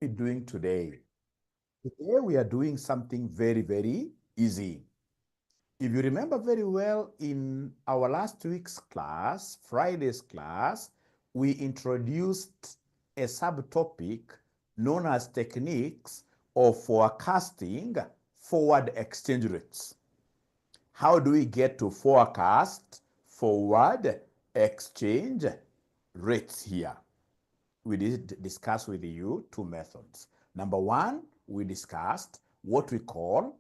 we doing today? Today we are doing something very, very easy. If you remember very well, in our last week's class, Friday's class, we introduced a subtopic known as techniques of forecasting forward exchange rates. How do we get to forecast forward exchange rates here? We did discuss with you two methods. Number one, we discussed what we call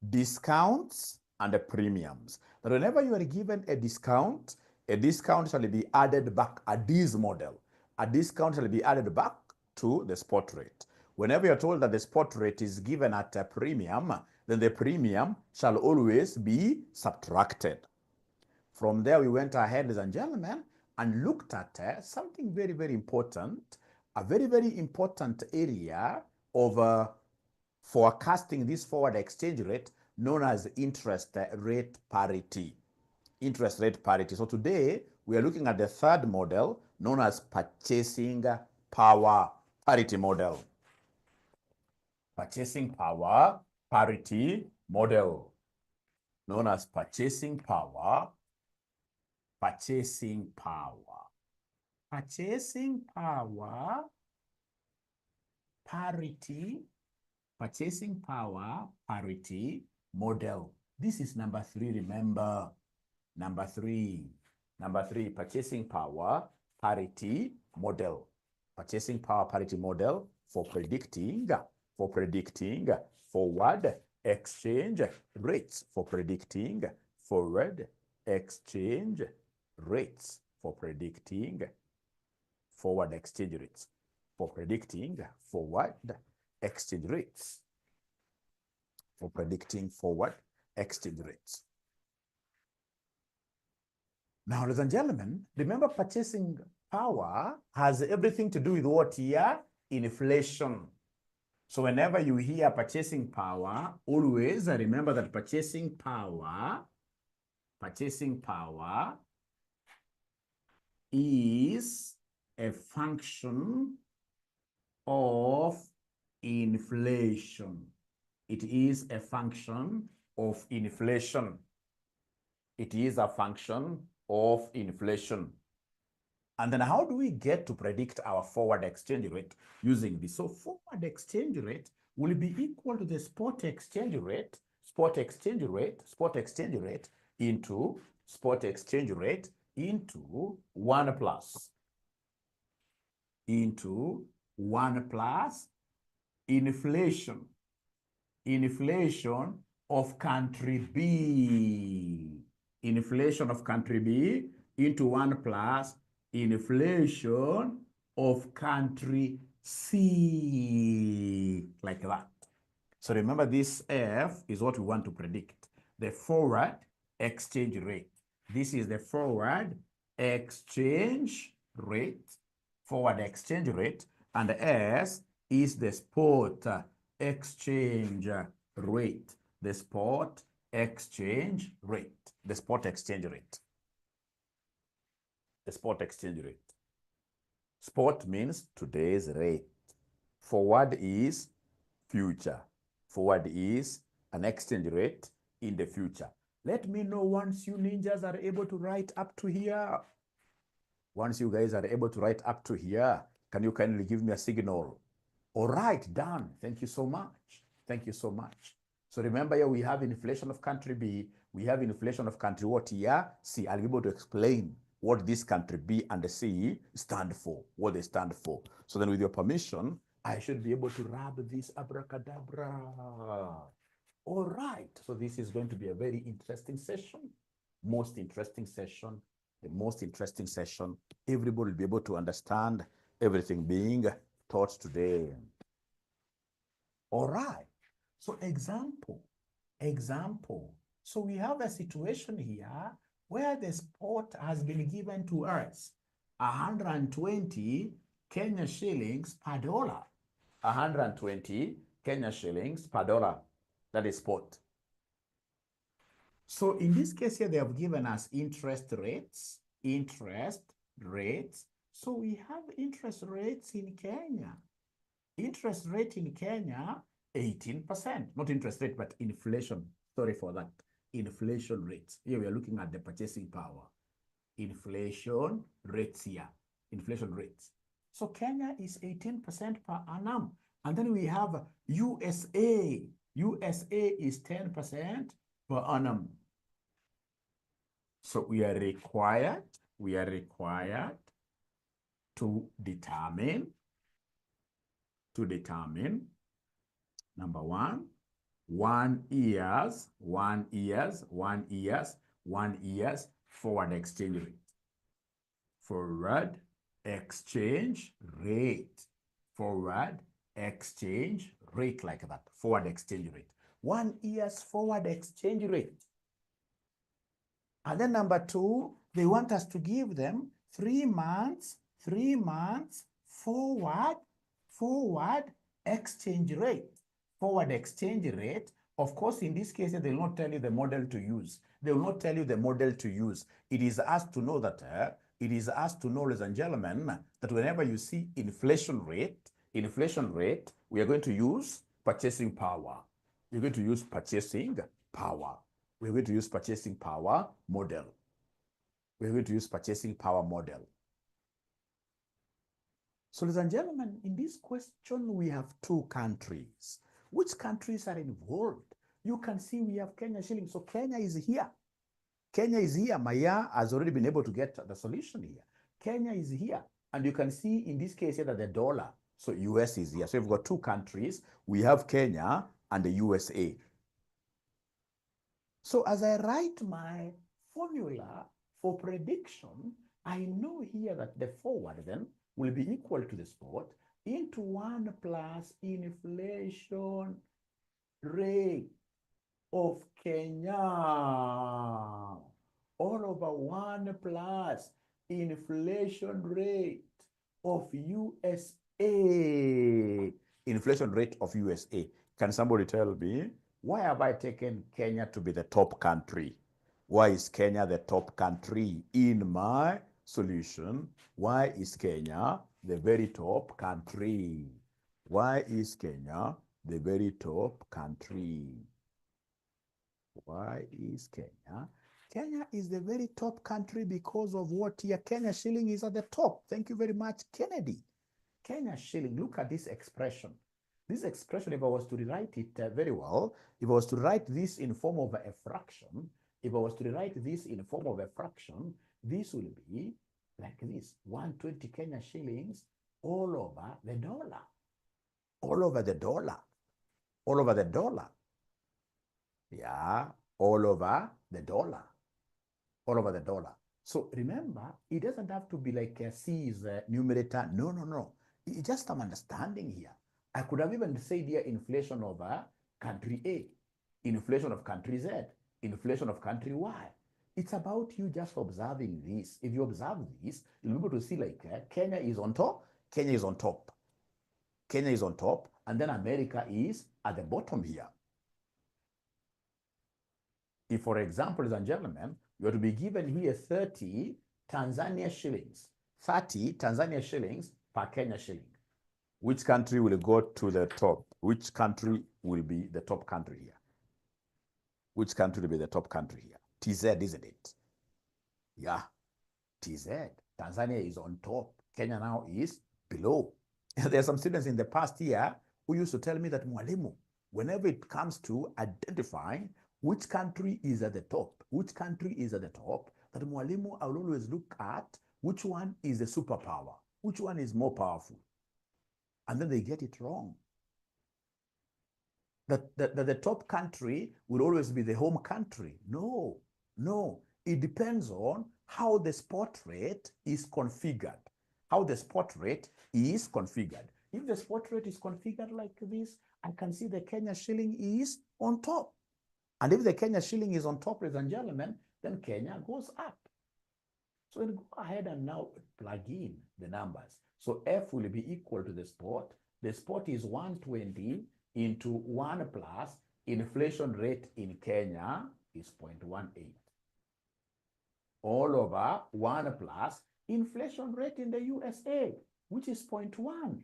discounts and premiums. That whenever you are given a discount shall be added back at this model. A discount shall be added back to the spot rate. Whenever you're told that the spot rate is given at a premium, then the premium shall always be subtracted. From there, we went ahead, ladies and gentlemen, and looked at something very, very important, a very, very important area of forecasting this forward exchange rate known as interest rate parity. Interest rate parity. So today, we are looking at the third model known as purchasing power parity model. Purchasing power parity model, known as purchasing power parity model. This is number 3, remember. Number three, purchasing power parity model. Purchasing power parity model for predicting forward exchange rates, for predicting forward exchange rates, for predicting forward exchange rates, for predicting forward exchange rates, for predicting forward exchange rates. Now, ladies and gentlemen, remember purchasing power has everything to do with what here? Inflation. So whenever you hear purchasing power, always remember that purchasing power is a function of inflation. It is a function of inflation. It is a function of inflation. And then how do we get to predict our forward exchange rate using this? So forward exchange rate will be equal to the spot exchange rate into 1 plus inflation of country B. Inflation of country B into 1 plus inflation of country C, like that. So remember, this F is what we want to predict, the forward exchange rate. This is the forward exchange rate, and S is the spot exchange rate, the spot exchange rate. Spot means today's rate. Forward is future. Forward is an exchange rate in the future. Let me know once you ninjas are able to write up to here. Once you guys are able to write up to here, can you kindly give me a signal? All right, done. Thank you so much. So remember here we have inflation of country B. We have inflation of country what here? C. I'll be able to explain what this country B and C stand for, what they stand for. So then with your permission, I should be able to rub this abracadabra. All right, so this is going to be a very interesting session. The most interesting session. Everybody will be able to understand everything being taught today. All right, so example. So we have a situation here where the spot has been given to us 120 Kenya shillings per dollar. 120 Kenya shillings per dollar. That is spot. So in this case here, they have given us interest rates. So we have interest rates in Kenya. Interest rate in Kenya, 18%. Not interest rate, but inflation. Sorry for that. Inflation rates. Here we are looking at the purchasing power. Inflation rates here. Inflation rates. So Kenya is 18% per annum. And then we have USA. USA is 10% per annum. So we are required to determine number one, 1 year's forward exchange rate. Forward exchange rate. Forward exchange rate, like that. Forward exchange rate. 1 year's forward exchange rate. And then number two, they want us to give them 3 months forward exchange rate. Forward exchange rate. Of course, in this case, they will not tell you the model to use. They will not tell you the model to use. It is us to know that, ladies and gentlemen, that whenever you see inflation rate, we are going to use purchasing power. We're going to use purchasing power. We're going to use purchasing power model. We're going to use purchasing power model. So, ladies and gentlemen, in this question, we have 2 countries. Which countries are involved? You can see we have Kenya shilling. So Kenya is here. Kenya is here. Maya has already been able to get the solution here. Kenya is here. And you can see in this case here that the dollar, so US is here. So we've got 2 countries. We have Kenya and the USA. So as I write my formula for prediction, I know here that the forward then will be equal to the spot into 1 plus inflation rate of Kenya, all over 1 plus inflation rate of USA. Inflation rate of USA. Can somebody tell me, why have I taken Kenya to be the top country? Why is Kenya the top country in my solution? Why is Kenya the very top country? Why is Kenya the very top country? Why is Kenya? Kenya is the very top country because of what here? Kenya shilling is at the top. Thank you very much, Kennedy. Kenya shilling, look at this expression. This expression, if I was to rewrite it very well, if I was to write this in form of a fraction, this will be like this, 120 Kenya shillings all over the dollar. All over the dollar. All over the dollar. Yeah, all over the dollar. All over the dollar. So remember, it doesn't have to be like C is a numerator. No. It's just some understanding here. I could have even said here inflation of country A, inflation of country Z, inflation of country Y. It's about you just observing this. If you observe this, you'll be able to see like Kenya is on top, Kenya is on top, Kenya is on top, and then America is at the bottom here. If, for example, ladies and gentlemen, you are to be given here 30 Tanzania shillings, 30 Tanzania shillings per Kenya shilling. Which country will go to the top? Which country will be the top country here? Which country will be the top country here? TZ, isn't it? Yeah, TZ. Tanzania is on top. Kenya now is below. There are some students in the past year who used to tell me that, Mwalimu, whenever it comes to identifying which country is at the top, that Mwalimu, I will always look at which one is a superpower, which one is more powerful. And then they get it wrong. That the top country will always be the home country. No. It depends on how the spot rate is configured. If the spot rate is configured like this, I can see the Kenya shilling is on top. And if the Kenya shilling is on top, ladies and gentlemen, then Kenya goes up. So we'll go ahead and now plug in the numbers. So F will be equal to the spot. The spot is 120 into 1 plus inflation rate in Kenya is 0.18. All over 1 plus inflation rate in the USA, which is 0.1.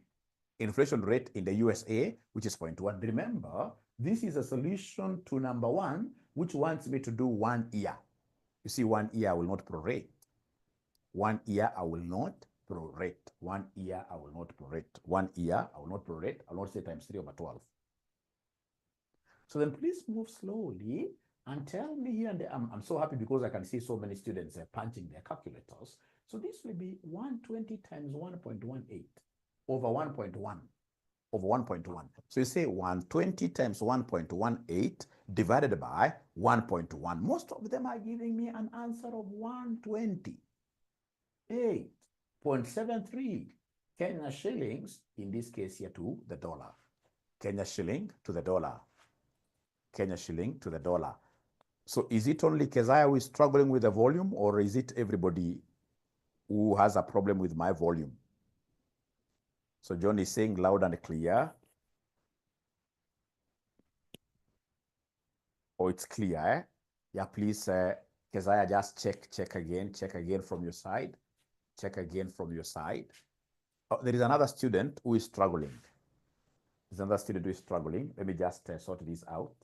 Inflation rate in the USA, which is 0.1. Remember, this is a solution to number 1, which wants me to do 1 year. You see, 1 year I will not prorate. 1 year I will not prorate. 1 year I will not prorate. 1 year I will not prorate. I will not say times 3/12. So then please move slowly and tell me here. And I'm so happy because I can see so many students punching their calculators. So this will be 120 times 1.18 over 1.1 over 1.1. So you say 120 times 1.18 divided by 1.1. Most of them are giving me an answer of 128.73 Kenya shillings, in this case here, to the dollar. Kenya shilling to the dollar. Kenya shilling to the dollar. So is it only Keziah who is struggling with the volume, or is it everybody who has a problem with my volume? So John is saying loud and clear. Oh, it's clear, eh? Yeah, please, Keziah, just check again from your side. Check again from your side. Oh, there is another student who is struggling. There's another student who is struggling. Let me just sort this out.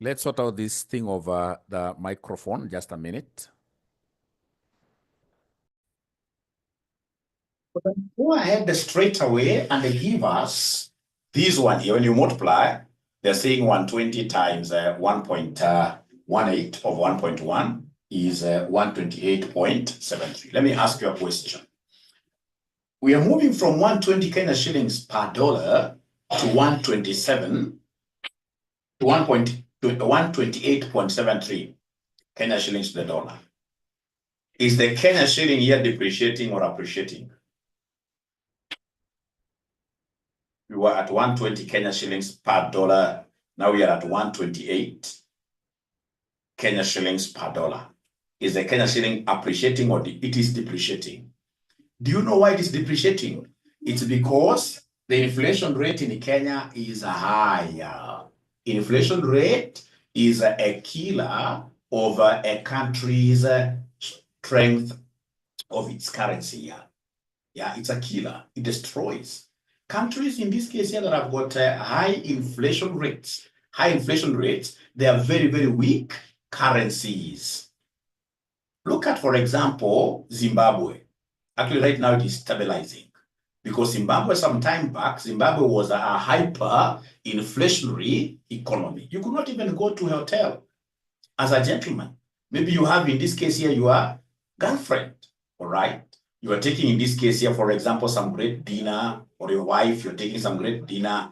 Let's sort out this thing over the microphone, just a minute. Go ahead straight away and give us this one here. When you multiply, they're saying 120 times 1.18 of 1.1 is 128.73. Let me ask you a question. We are moving from 120 Kenya shillings per dollar to 127 to 128.73 Kenya shillings to the dollar. Is the Kenya shilling here depreciating or appreciating? We were at 120 Kenya shillings per dollar. Now we are at 128 Kenya shillings per dollar. Is the Kenya shilling appreciating or it is depreciating? Do you know why it is depreciating? It's because the inflation rate in Kenya is higher. Inflation rate is a killer of a country's strength of its currency. Yeah, it's a killer. It destroys. Countries in this case here that have got high inflation rates, they are very, very weak currencies. Look at, for example, Zimbabwe. Actually, right now it is stabilizing because Zimbabwe, some time back, Zimbabwe was a hyper-inflationary economy. You could not even go to a hotel as a gentleman. Maybe you have, in this case here, your girlfriend, all right? You are taking, in this case here, for example, some great dinner, or your wife, you're taking some great dinner.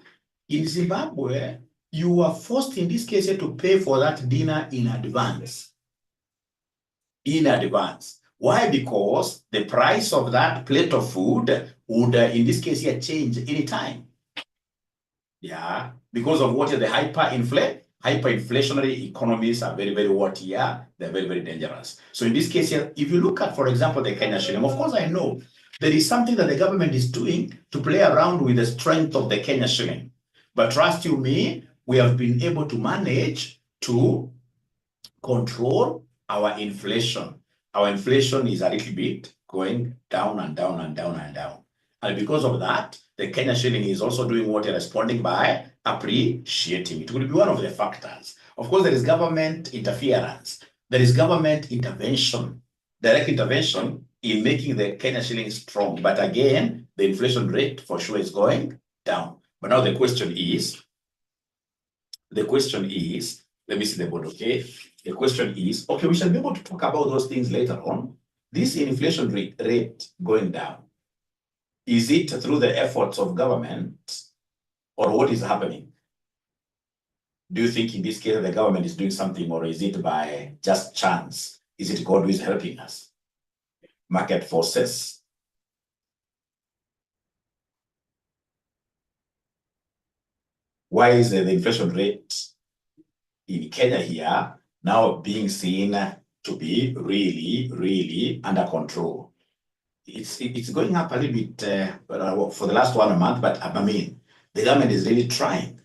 In Zimbabwe, you are forced, in this case here, to pay for that dinner in advance. In advance. Why? Because the price of that plate of food would, in this case here, change anytime. Yeah, because of what the hyperinflationary economies are very, very what here? They're very, very dangerous. So in this case here, if you look at, for example, the Kenya shilling, of course I know there is something that the government is doing to play around with the strength of the Kenya shilling. But trust you me, we have been able to manage to control our inflation. Our inflation is a little bit going down and down and down and down. And because of that, the Kenya shilling is also doing what? Responding by appreciating. It will be one of the factors. Of course, there is government interference. There is government intervention, direct intervention in making the Kenya shilling strong. But again, the inflation rate for sure is going down. But now the question is, let me see the board, okay? The question is, okay, we shall be able to talk about those things later on. This inflation rate going down, is it through the efforts of government or what is happening? Do you think in this case the government is doing something, or is it by just chance? Is it God who is helping us? Market forces? Why is the inflation rate in Kenya here now being seen to be really, really under control? It's going up a little bit for the last 1 month, but I mean, the government is really trying.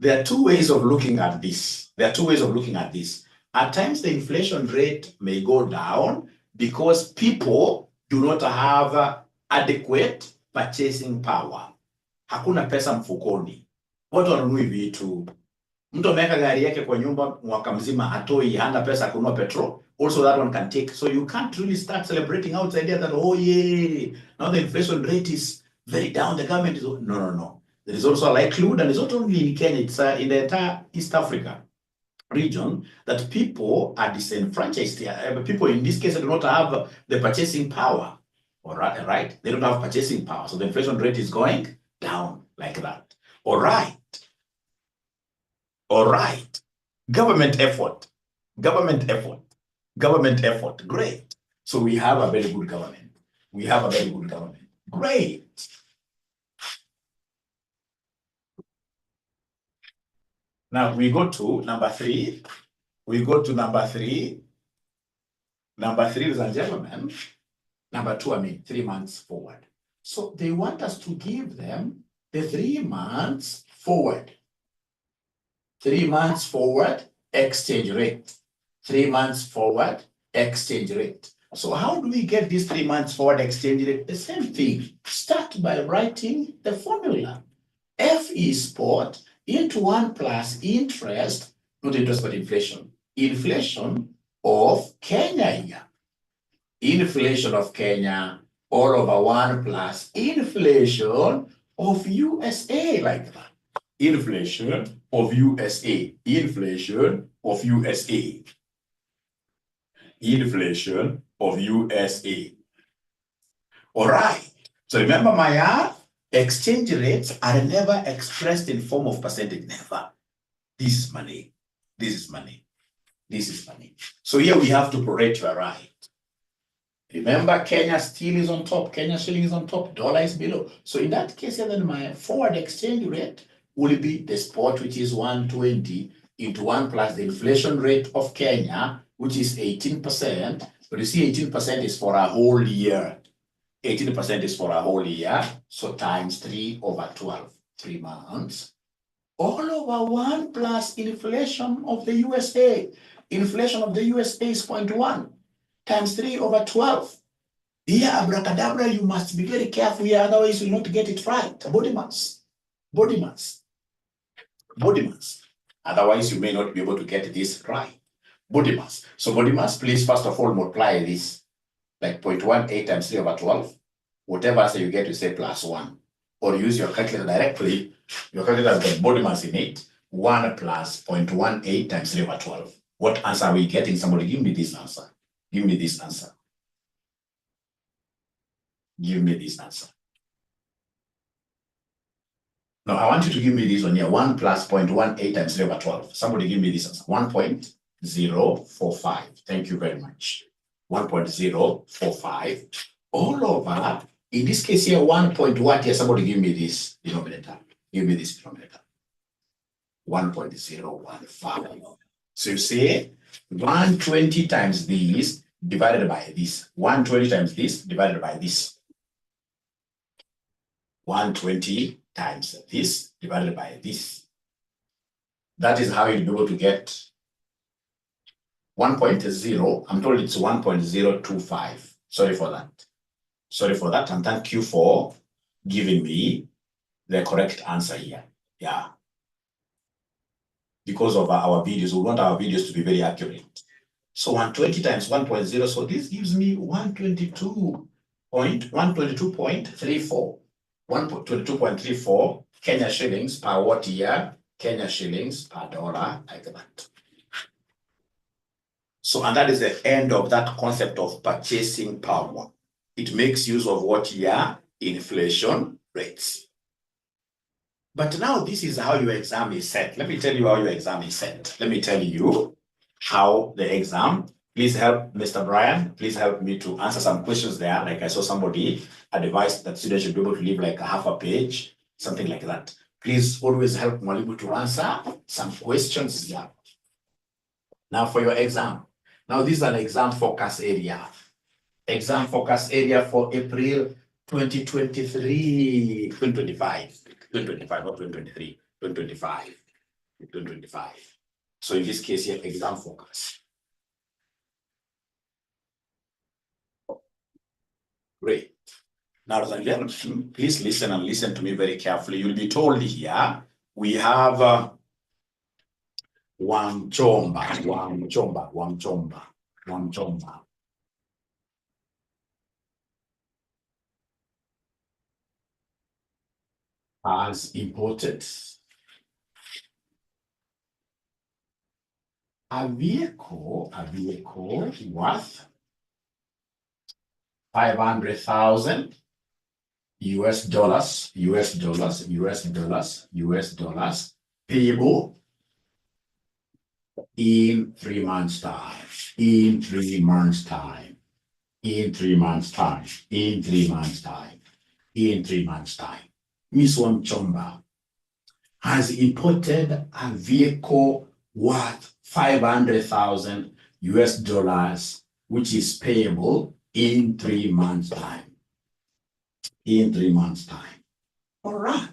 There are two ways of looking at this. At times, the inflation rate may go down because people do not have adequate purchasing power. Hakuna pesa mfukoni. Watu wanunui vitu. Mtu ameweka gari yake kwa nyumba mwaka mzima atoi, hana pesa kununua petrol. Also, that one can take. So you can't really start celebrating out the idea that, oh yeah, now the inflation rate is very down. The government is, no. There is also a likelihood, and it's not only in Kenya, it's in the entire East Africa region, that people are disenfranchised. People in this case do not have the purchasing power. All right? They don't have purchasing power. So the inflation rate is going down like that. All right. Government effort. Great. So we have a very good government. Great. Now we go to number 3. Number 3, ladies and gentlemen. Number 2, 3 months forward. So they want us to give them the 3 months forward. 3 months forward exchange rate. 3 months forward exchange rate. So how do we get this 3 months forward exchange rate? The same thing. Start by writing the formula. F is spot into 1 plus interest, not interest but inflation. Inflation of Kenya here. Inflation of Kenya all over 1 plus inflation of USA, like that. Inflation of USA. All right. So remember, my exchange rates are never expressed in form of percentage. Never. This is money. So here we have to prorate your right. Remember, Kenya still is on top. Kenya shilling is on top. Dollar is below. So in that case, then my forward exchange rate will be the spot, which is 120 into 1 plus the inflation rate of Kenya, which is 18%. But you see, 18% is for a whole year. 18% is for a whole year. So times 3 over 12, 3 months. All over 1 plus inflation of the USA. Inflation of the USA is 0.1 times 3 over 12. Here, abracadabra, you must be very careful here, otherwise you'll not get it right. Body mass. Otherwise, you may not be able to get this right. Body mass. So body mass, please, first of all, multiply this. Like 0.18 times 3 over 12. Whatever answer you get, you say plus 1. Or use your calculator directly. Your calculator has got body mass in it. 1 plus 0.18 times 3 over 12. What answer are we getting? Somebody give me this answer. Give me this answer. No, I want you to give me this one here. 1 plus 0.18 times 3 over 12. Somebody give me this answer. 1.045. Thank you very much. 1.045. All over, in this case here, 1.1 here. Somebody give me this denominator. 1.015. So you say 120 times this divided by this. 120 times this divided by this. 120 times this divided by this. That is how you'll be able to get 1.0, I'm told it's 1.025. Sorry for that. Sorry for that, and thank you for giving me the correct answer here. Yeah. Because of our videos, we want our videos to be very accurate. So 120 times 1.0, so this gives me 122.34. 122.34 Kenya shillings per what year? Kenya shillings per dollar, like that. So, and that is the end of that concept of purchasing power. It makes use of what year? Inflation rates. But now this is how your exam is set. Let me tell you how your exam is set. Let me tell you how the exam, please help Mr. Brian, please help me to answer some questions there. Like I saw somebody advised that students should be able to leave like a half a page, something like that. Please always help Mwalimu to answer some questions here. Now for your exam. Now this is an exam focus area. Exam focus area for April 2023, 2025, 2025 or 2023, 2025, 2025. So in this case here, exam focus. Great. Now, please listen and listen to me very carefully. You'll be told here, we have Wamchomba has imported a vehicle worth 500,000 US dollars, payable in 3 months' time, in 3 months' time, in 3 months' time, in 3 months' time, in 3 months' time. Miss Wamchomba has imported a vehicle worth 500,000 US dollars, which is payable in 3 months' time. In 3 months' time. All right.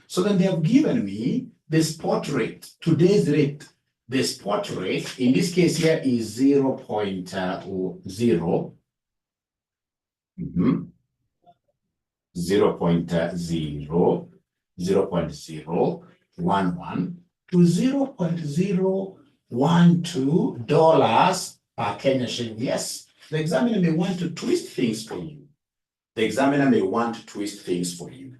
So then they have given me the spot rate, today's rate. The spot rate, in this case here, is 0.0. 0.011 to $0.012 per Kenya shilling. Yes, the examiner may want to twist things for you. The examiner may want to twist things for you.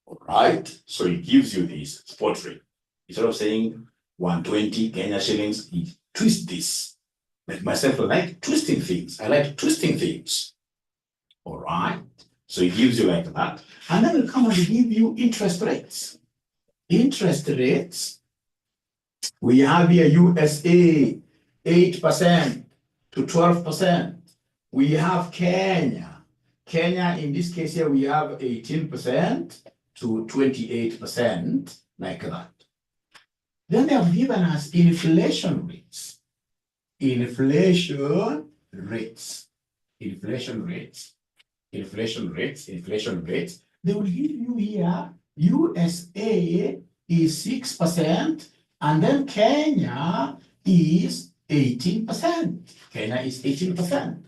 All right, so it gives you this spot rate. Instead of saying 120 Kenya shillings, he twist this. Like myself, I like twisting things. I like twisting things. All right, so it gives you like that. And then it'll come and give you interest rates. Interest rates, we have here USA, 8% to 12%. We have Kenya. Kenya, in this case here, we have 18% to 28%, like that. Then they have given us inflation rates. Inflation rates. Inflation rates. Inflation rates. Inflation rates. They will give you here, USA is 6%, and then Kenya is 18%. Kenya is 18%.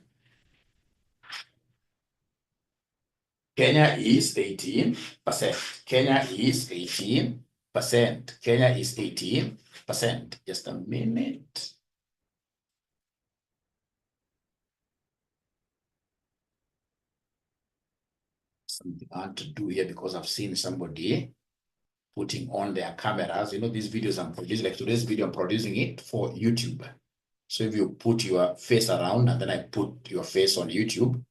Kenya is 18%. Kenya is 18%. Kenya is 18%. Just a minute. Something I want to do here because I've seen somebody putting on their cameras. You know, these videos I'm producing, like today's video, I'm producing it for YouTube. So if you put your face around and then I put your face on YouTube,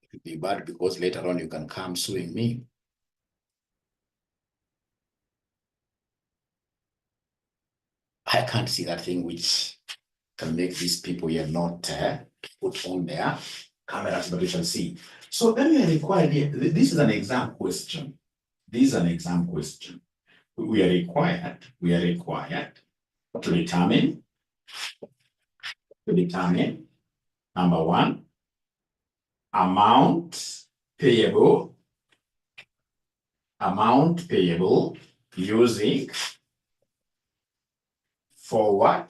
it would be bad because later on you can come suing me. I can't see that thing which can make these people here not put on their cameras, but you shall see. So then we are required here, this is an exam question. This is an exam question. We are required to determine, number one, amount payable using forward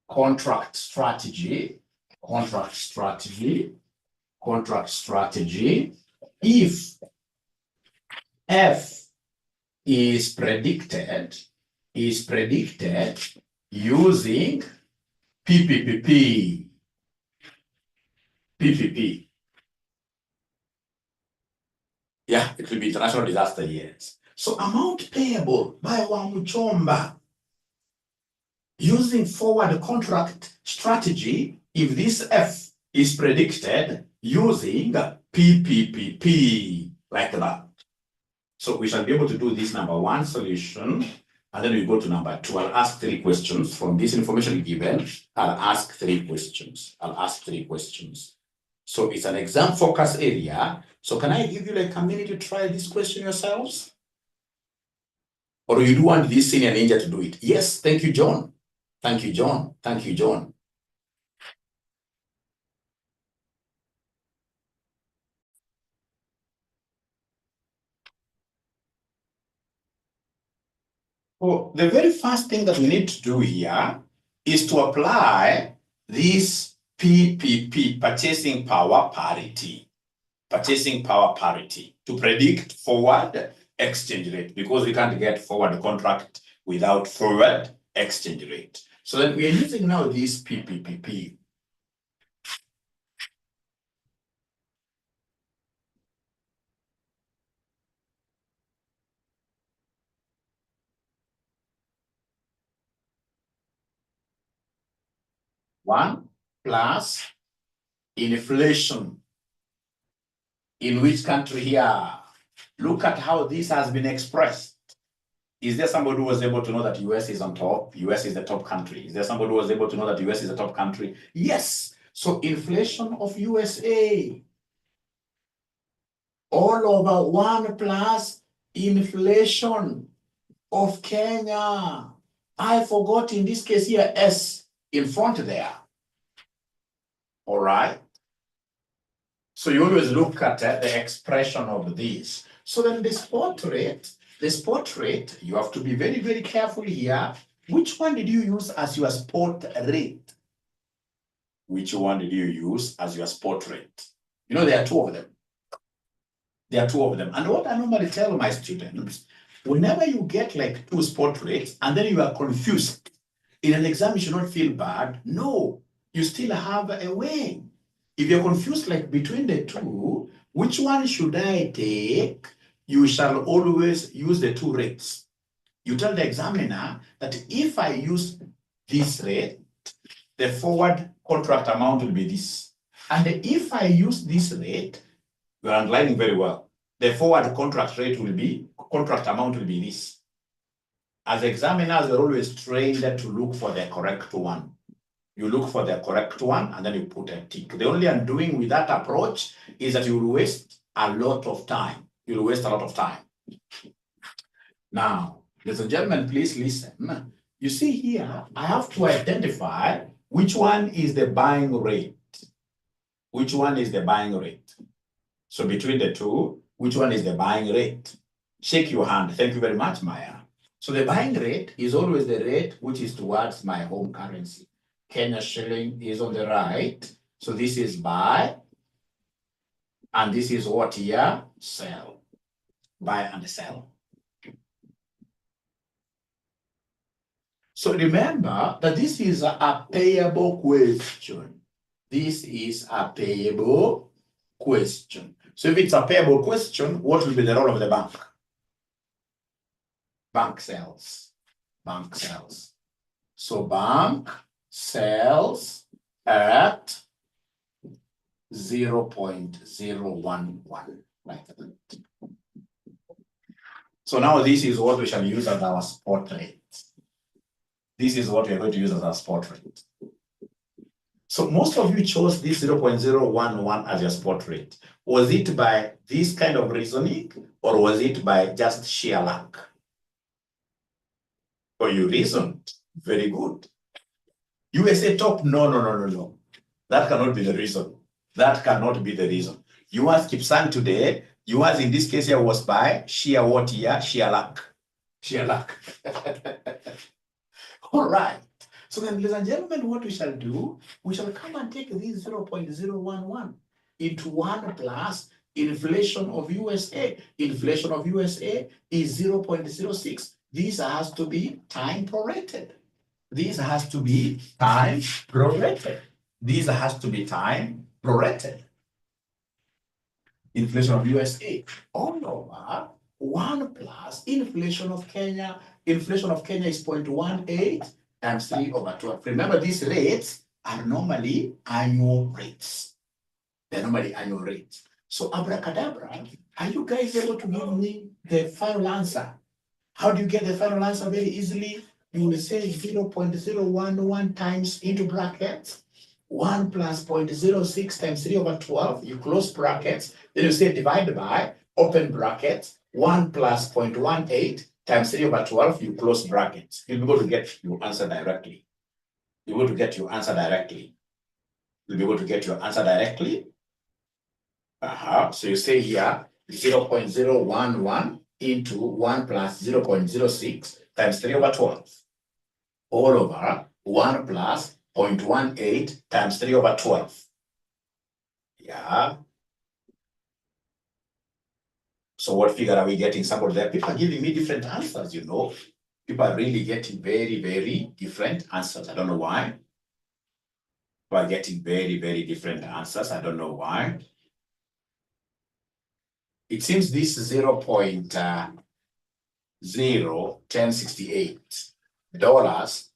contract strategy, if F is predicted using PPP. Yeah, it will be international disaster years. So amount payable by Wamuchomba using forward contract strategy if this F is predicted using PPP, like that. So we shall be able to do this number one solution, and then we go to number two. I'll ask 3 questions from this information given. I'll ask 3 questions. So it's an exam focus area. So can I give you like a minute to try this question yourselves? Or you do want this senior ninja to do it? Yes, thank you, John. Thank you, John. Well, the very first thing that we need to do here is to apply this PPP, purchasing power parity, to predict forward exchange rate, because we can't get forward contract without forward exchange rate. So then we are using now this PPP. One plus inflation. In which country here? Look at how this has been expressed. Is there somebody who was able to know that US is on top? US is the top country. Is there somebody who was able to know that US is the top country? Yes. So inflation of USA all over 1 plus inflation of Kenya. I forgot in this case here S in front there. All right. So you always look at the expression of this. So then the spot rate, you have to be very, very careful here. Which one did you use as your spot rate? Which one did you use as your spot rate? You know, there are 2 of them. And what I normally tell my students, whenever you get like 2 spot rates and then you are confused, in an exam you should not feel bad. No, you still have a way. If you're confused like between the 2, which one should I take? You shall always use the 2 rates. You tell the examiner that if I use this rate, the forward contract amount will be this. And if I use this rate, you are underlining very well, the forward contract amount will be this. As examiners, they're always trained to look for the correct one. You look for the correct one and then you put a tick. The only undoing with that approach is that you will waste a lot of time. Now, ladies and gentlemen, please listen. You see here, I have to identify which one is the buying rate. So between the 2, which one is the buying rate? Shake your hand. Thank you very much, Maya. So the buying rate is always the rate which is towards my home currency. Kenya shilling is on the right. So this is buy. And this is what here? Sell. Buy and sell. So remember that this is a payable question. So if it's a payable question, what will be the role of the bank? Bank sells. So bank sells at 0.011, like that. So now this is what we shall use as our spot rate. This is what we are going to use as our spot rate. So most of you chose this 0.011 as your spot rate. Was it by this kind of reasoning or was it by just sheer luck? Or you reasoned? Very good. USA top? No. That cannot be the reason. Yours Kipsang today, yours in this case here was by sheer what here? Sheer luck. Sheer luck. All right. So then, ladies and gentlemen, what we shall do, we shall come and take this 0.011 into 1 plus inflation of USA. Inflation of USA is 0.06. This has to be time prorated. This has to be time prorated. This has to be time prorated. Inflation of USA all over 1 plus inflation of Kenya. Inflation of Kenya is 0.18 times 3 over 12. Remember, these rates are normally annual rates. They're normally annual rates. So abracadabra, are you guys able to give me the final answer? How do you get the final answer? Very easily. You will say 0.011 times into brackets. 1 plus 0.06 times 3 over 12. You close brackets. Then you say divide by, open brackets. 1 plus 0.18 times 3 over 12. You close brackets. You'll be able to get your answer directly. You'll be able to get your answer directly. You'll be able to get your answer directly. So you say here 0.011 into 1 plus 0.06 times 3 over 12 all over 1 plus 0.18 times 3 over 12. Yeah. So what figure are we getting? Somebody there, people are giving me different answers, you know. People are really getting very, very different answers. I don't know why. People are getting very, very different answers. I don't know why. It seems this 0.01068 dollars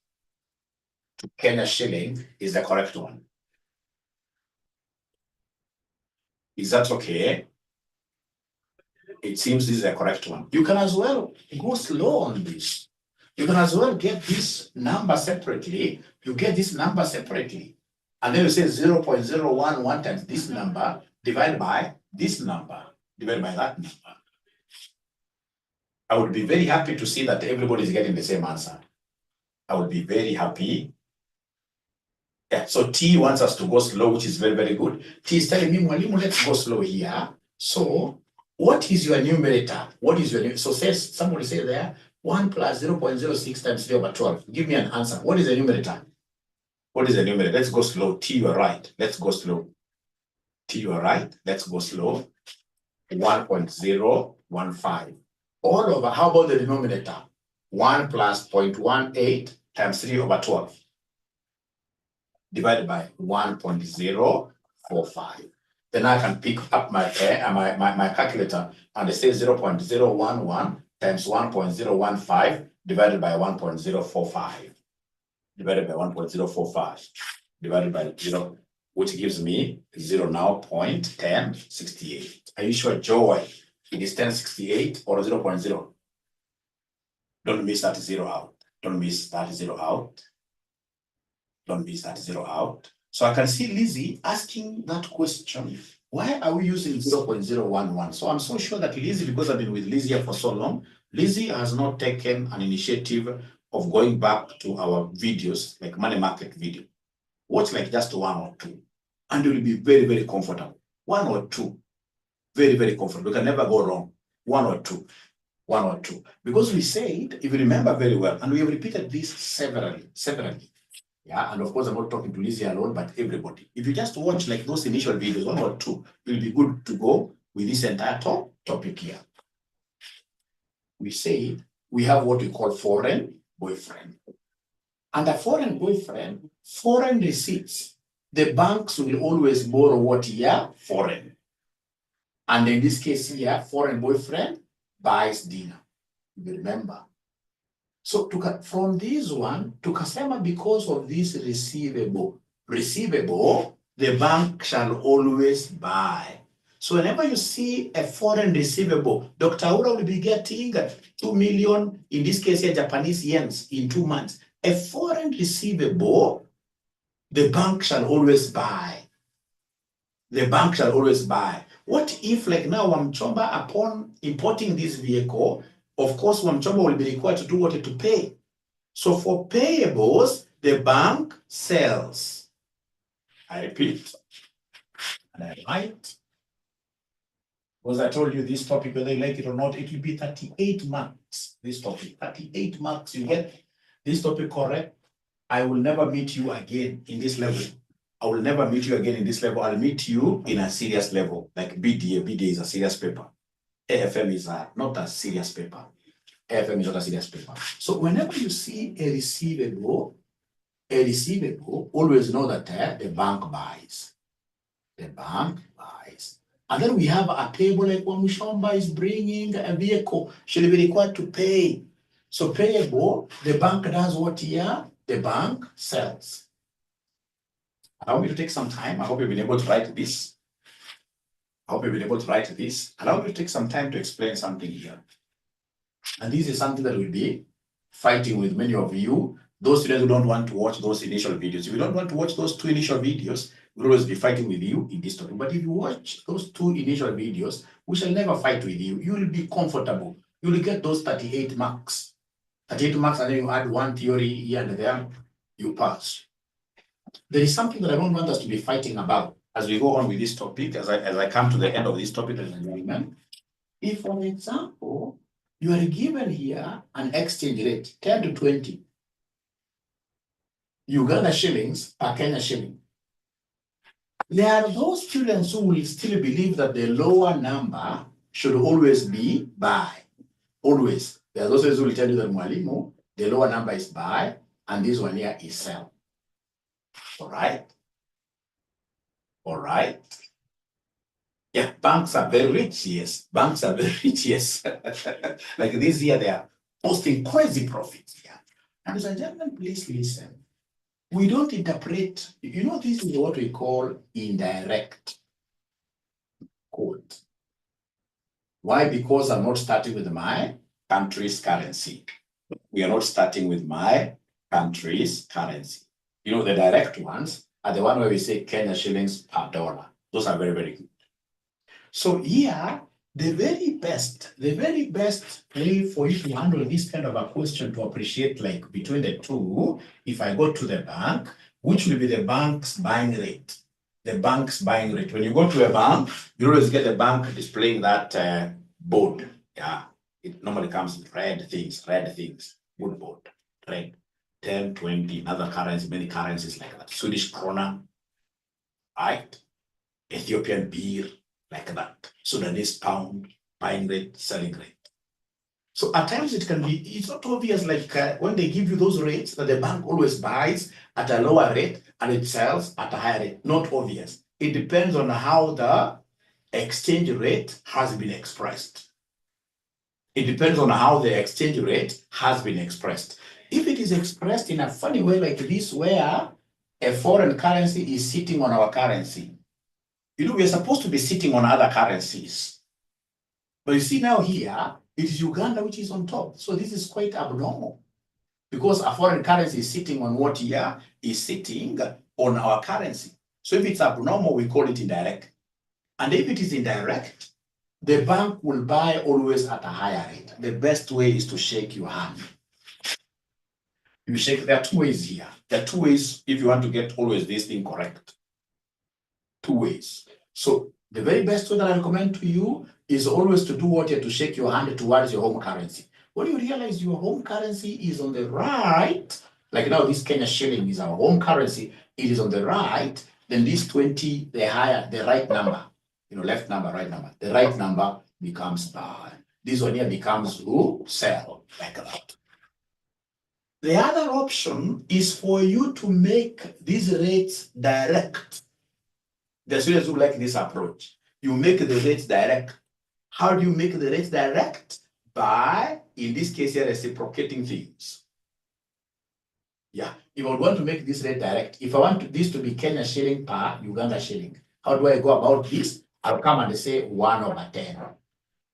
to Kenya shilling is the correct one. Is that okay? It seems this is the correct one. You can as well go slow on this. You can as well get this number separately. You get this number separately. And then you say 0.011 times this number divided by this number, divided by that number. I would be very happy to see that everybody is getting the same answer. I would be very happy. Yeah, so T wants us to go slow, which is very, very good. T is telling me, Mwalimu, let's go slow here. So what is your numerator? What is your numerator? So says somebody say there, 1 plus 0.06 times 3 over 12. Give me an answer. What is the numerator? What is the numerator? Let's go slow. T, you are right. Let's go slow. T, you are right. Let's go slow. 1.015. All over, how about the denominator? 1 plus 0.18 times 3 over 12. Divided by 1.045. Then I can pick up my calculator and it says 0.011 times 1.015 divided by 1.045. Divided by 1.045. Divided by 0, which gives me 0 now, 0.1068. Are you sure, Joy? It is 1068 or 0.0? Don't miss that 0 out. Don't miss that 0 out. Don't miss that 0 out. So I can see Lizzie asking that question. Why are we using 0.011? So I'm so sure that Lizzie, because I've been with Lizzie here for so long, Lizzie has not taken an initiative of going back to our videos, like money market video. Watch like just 1 or 2, and you will be very, very comfortable. 1 or 2, very, very comfortable. You can never go wrong. 1 or 2. 1 or 2. Because we said, if you remember very well, and we have repeated this severally. Yeah, and of course, I'm not talking to Lizzie alone, but everybody. If you just watch like those initial videos, 1 or 2, you'll be good to go with this entire topic here. We say we have what we call foreign boyfriend. And a foreign boyfriend, foreign receipts, the banks will always borrow what here? Foreign. And in this case here, foreign boyfriend buys dinner. You remember. So from this one, tukasema because of this receivable, the bank shall always buy. So whenever you see a foreign receivable, Dr. Aura will be getting 2 million, in this case here, Japanese yens in 2 months. A foreign receivable, the bank shall always buy. The bank shall always buy. What if, like now, Wamchomba, upon importing this vehicle, of course, Wamchomba will be required to do what? To pay. So for payables, the bank sells. I repeat, and I write, Because I told you this topic, whether you like it or not, it will be 38 marks. This topic, 38 marks. You get this topic correct, I will never meet you again in this level. I will never meet you again in this level. I'll meet you in a serious level, like BDA. BDA is a serious paper. AFM is not a serious paper. AFM is not a serious paper. So whenever you see a receivable, always know that the bank buys. The bank buys. And then we have a table like when Mushamba is bringing a vehicle, should be required to pay. So payable, the bank does what here? The bank sells. Allow me to take some time. I hope you've been able to write this. Allow me to take some time to explain something here. And this is something that we'll be fighting with many of you. Those students who don't want to watch those initial videos. If you don't want to watch those 2 initial videos, we'll always be fighting with you in this topic. But if you watch those 2 initial videos, we shall never fight with you. You will be comfortable. You will get those 38 marks. 38 marks, and then you add 1 theory here and there, you pass. There is something that I don't want us to be fighting about as we go on with this topic, as I come to the end of this topic, ladies and gentlemen. If, for example, you are given here an exchange rate, 10 to 20, Uganda shillings per Kenya shilling. There are those students who will still believe that the lower number should always be buy. Always. There are those who will tell you that Mwalimu, the lower number is buy, and this one here is sell. All right. All right. Yeah, banks are very rich, yes. Banks are very rich, yes. Like this year, they are posting crazy profits here. And ladies and gentlemen, please listen. We don't interpret, this is what we call indirect quote. Why? Because I'm not starting with my country's currency. We are not starting with my country's currency. The direct ones are the one where we say Kenya shillings per dollar. Those are very, very good. So here, the very best way for you to handle this kind of a question to appreciate like between the two, if I go to the bank, which will be the bank's buying rate. The bank's buying rate. When you go to a bank, you always get the bank displaying that board. Yeah, it normally comes in red things, wood board, red. 10, 20, other currencies, many currencies like that. Swedish krona, right? Ethiopian birr, like that. Sudanese pound, buying rate, selling rate. So at times it can be, it's not obvious like when they give you those rates that the bank always buys at a lower rate and it sells at a higher rate. Not obvious. It depends on how the exchange rate has been expressed. It depends on how the exchange rate has been expressed. If it is expressed in a funny way like this, where a foreign currency is sitting on our currency, we are supposed to be sitting on other currencies. But you see now here, it is Uganda which is on top. So this is quite abnormal because a foreign currency is sitting on what here is sitting on our currency. So if it's abnormal, we call it indirect. And if it is indirect, the bank will buy always at a higher rate. The best way is to shake your hand. You shake, there are 2 ways here. There are 2 ways if you want to get always this thing correct. 2 ways. So the very best way that I recommend to you is always to do what you to shake your hand towards your home currency. When you realize your home currency is on the right, like now this Kenya shilling is our home currency, it is on the right, then this 20, the right number, left number, right number, the right number becomes buy. This one here becomes sell, like that. The other option is for you to make these rates direct. The students who like this approach, you make the rates direct. How do you make the rates direct? By, in this case here, reciprocating things. Yeah, if I would want to make this rate direct, if I want this to be Kenya shilling per Uganda shilling, how do I go about this? I'll come and say 1/10.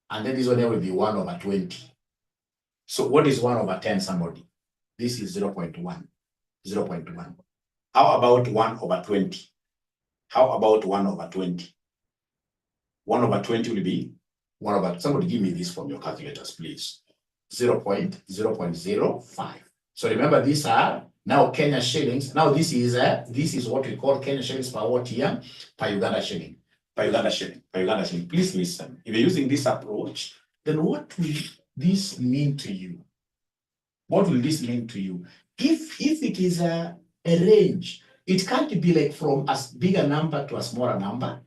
And then this one here will be 1/20. So what is 1/10, somebody? This is 0.1. 0.1. How about 1/20? How about 1/20? 1/20 will be somebody give me this from your calculators, please. 0.05. So remember, these are now Kenya shillings. Now this is what we call Kenya shillings per what here? Per Uganda shilling. per Uganda shilling, per Uganda shilling. Please listen. If you're using this approach, then what will this mean to you? What will this mean to you? If it is a range, it can't be like from a bigger number to a smaller number.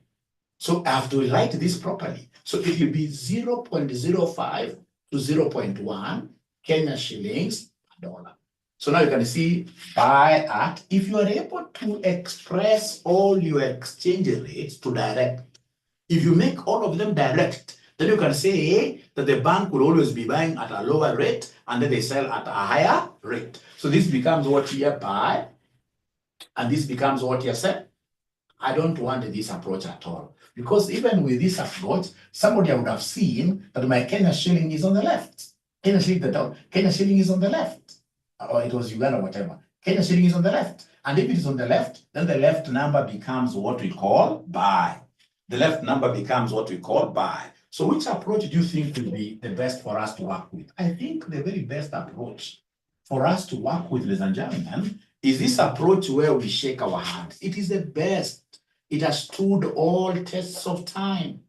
So I have to write this properly. So it will be 0.05 to 0.1 Kenya shillings per dollar. So now you can see buy at, if you are able to express all your exchange rates to direct, if you make all of them direct, then you can say that the bank will always be buying at a lower rate and then they sell at a higher rate. So this becomes what you buy and this becomes what you sell. I don't want this approach at all. Because even with this approach, somebody would have seen that my Kenya shilling is on the left. Kenya shilling is on the left. Or it was Uganda, whatever. Kenya shilling is on the left. And if it is on the left, then the left number becomes what we call buy. The left number becomes what we call buy. So which approach do you think will be the best for us to work with? I think the very best approach for us to work with, ladies and gentlemen, is this approach where we shake our hands. It is the best. It has stood all tests of time.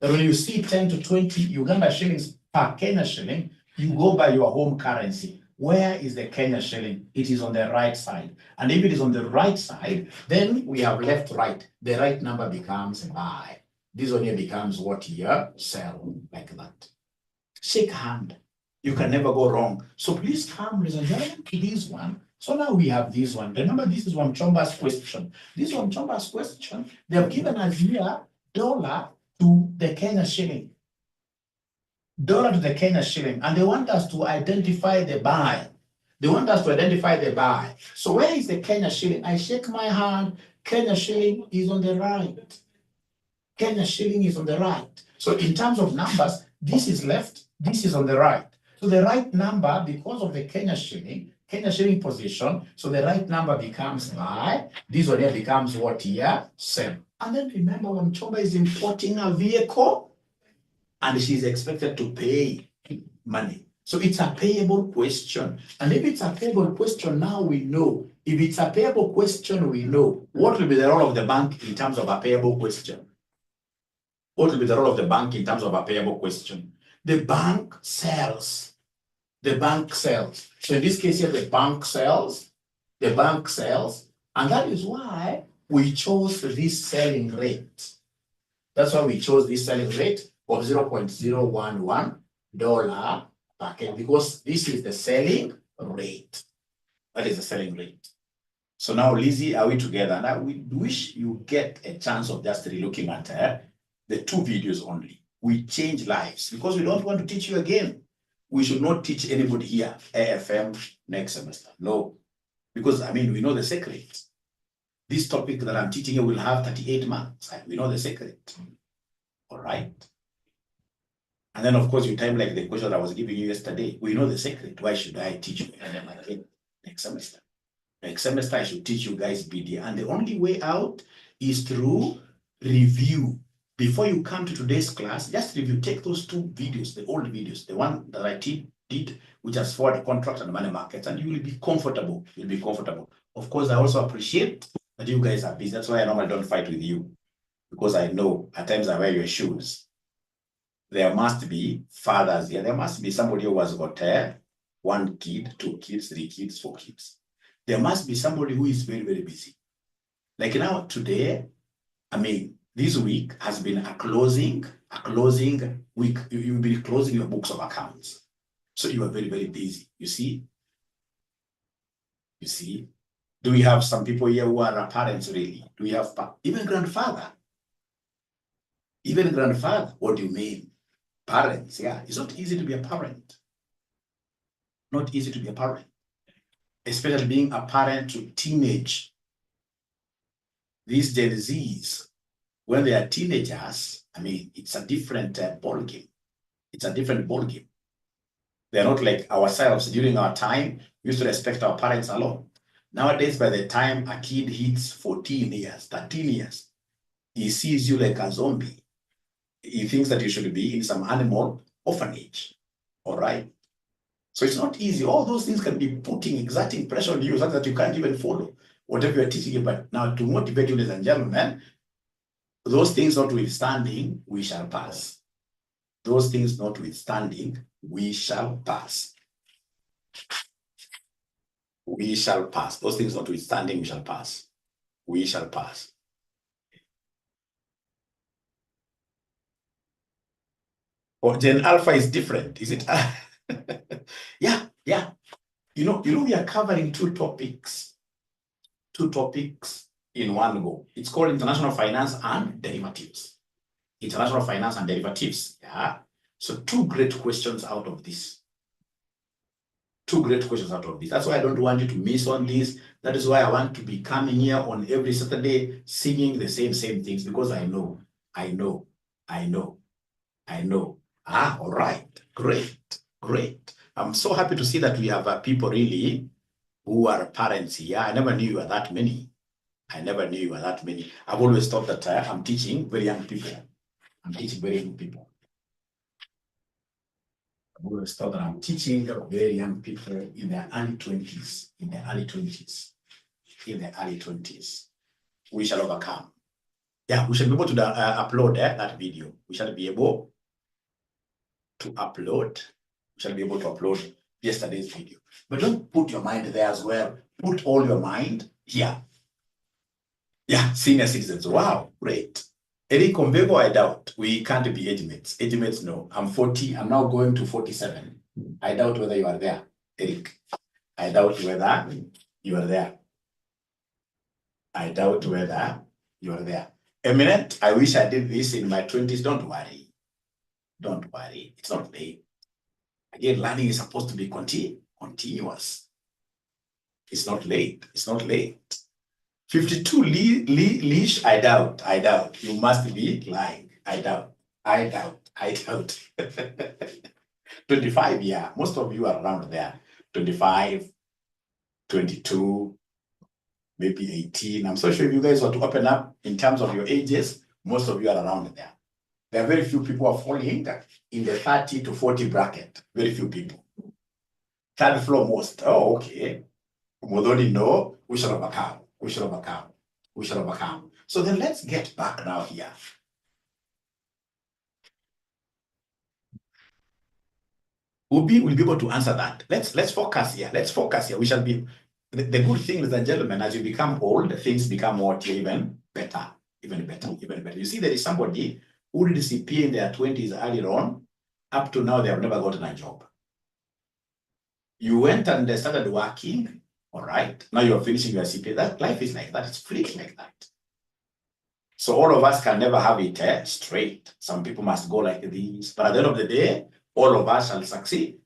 But when you see 10 to 20 Uganda shillings per Kenya shilling, you go by your home currency. Where is the Kenya shilling? It is on the right side. And if it is on the right side, then we have left right. The right number becomes buy. This one here becomes what here? Sell, like that. Shake hand. You can never go wrong. So please come, ladies and gentlemen, to this one. So now we have this one. Remember, this is Wamchomba's question. This Wamchomba's question, they have given us here dollar to the Kenya shilling. Dollar to the Kenya shilling. And they want us to identify the buy. They want us to identify the buy. So where is the Kenya shilling? I shake my hand. Kenya shilling is on the right. Kenya shilling is on the right. So in terms of numbers, this is left, this is on the right. So the right number, because of the Kenya shilling position, so the right number becomes buy. This one here becomes what here? Sell. And then remember, when Chomba is importing a vehicle and she's expected to pay money. So it's a payable question. And if it's a payable question, now we know. If it's a payable question, we know. What will be the role of the bank in terms of a payable question? What will be the role of the bank in terms of a payable question? The bank sells. The bank sells. So in this case here, the bank sells. The bank sells. And that is why we chose this selling rate. That's why we chose this selling rate of $0.011 per Kenya, because this is the selling rate. That is the selling rate. So now, Lizzie, are we together? And I wish you get a chance of just relooking at the two videos only. We change lives because we don't want to teach you again. We should not teach anybody here AFM next semester. No, because we know the secret. This topic that I'm teaching you will have 38 marks. We know the secret. All right. And then, of course, you time like the question I was giving you yesterday. We know the secret. Why should I teach you again next semester? Next semester, I should teach you guys BD. And the only way out is through review. Before you come to today's class, just review. Take those two videos, the old videos, the one that I did, which has forward contract and money markets, and you will be comfortable. You'll be comfortable. Of course, I also appreciate that you guys are busy. That's why I normally don't fight with you, because I know at times I wear your shoes. There must be fathers here. There must be somebody who has got 1 kid, 2 kids, 3 kids, 4 kids. There must be somebody who is very, very busy. Like now, today, this week has been a closing week. You'll be closing your books of accounts. So you are very, very busy. You see? Do we have some people here who are parents really? Do we have even grandfather? Even grandfather, what do you mean? Parents, yeah. It's not easy to be a parent. Not easy to be a parent. Especially being a parent to teenage. These Gen Zs, when they are teenagers, it's a different ballgame. It's a different ballgame. They're not like ourselves. During our time, we used to respect our parents a lot. Nowadays, by the time a kid hits 14 years, 13 years, he sees you like a zombie. He thinks that you should be in some animal orphanage. All right? So it's not easy. All those things can be exerting pressure on you so that you can't even follow whatever you're teaching about. Now, to motivate you, ladies and gentlemen, Those things notwithstanding, we shall pass. Those things notwithstanding, we shall pass. We shall pass. Those things notwithstanding, we shall pass. We shall pass. Or then alpha is different, is it? Yeah. You know, we are covering two topics in one go. It's called international finance and derivatives. International finance and derivatives. Yeah. So two great questions out of this. That's why I don't want you to miss on this. That is why I want to be coming here on every Saturday singing the same things, because I know. All right. Great. I'm so happy to see that we have people really who are parents here. I never knew you were that many. I've always thought that I'm teaching very young people. I've always thought that I'm teaching very young people in their early 20s. We shall overcome. Yeah, we shall be able to upload that video. We shall be able to upload yesterday's video. But don't put your mind there as well. Put all your mind here. Yeah, senior citizens. Wow, great. Eric Ombego, I doubt. We can't be age mates. Age mates, no. I'm 40. I'm now going to 47. I doubt whether you are there, Eric. I doubt whether you are there. Eminent, I wish I did this in my 20s. Don't worry. It's not late. Again, learning is supposed to be continuous. It's not late. 52 leash, I doubt. You must be lying. I doubt. 25, yeah. Most of you are around there. 25, 22, maybe 18. I'm so sure if you guys were to open up in terms of your ages, most of you are around there. There are very few people who are falling in the 30 to 40 bracket. Very few people. Third floor most. Oh, okay. Modoni, no, we shall overcome. So then let's get back now here. Ubi will be able to answer that. Let's focus here. We shall be the good thing, ladies and gentlemen, as you become old, things become more even better. You see, there is somebody who did CPA in their 20s earlier on, up to now they have never gotten a job. You went and they started working, all right. Now you're finishing your CPA. That life is like that, it's free like that. So all of us can never have it straight. Some people must go like this, but at the end of the day, all of us shall succeed.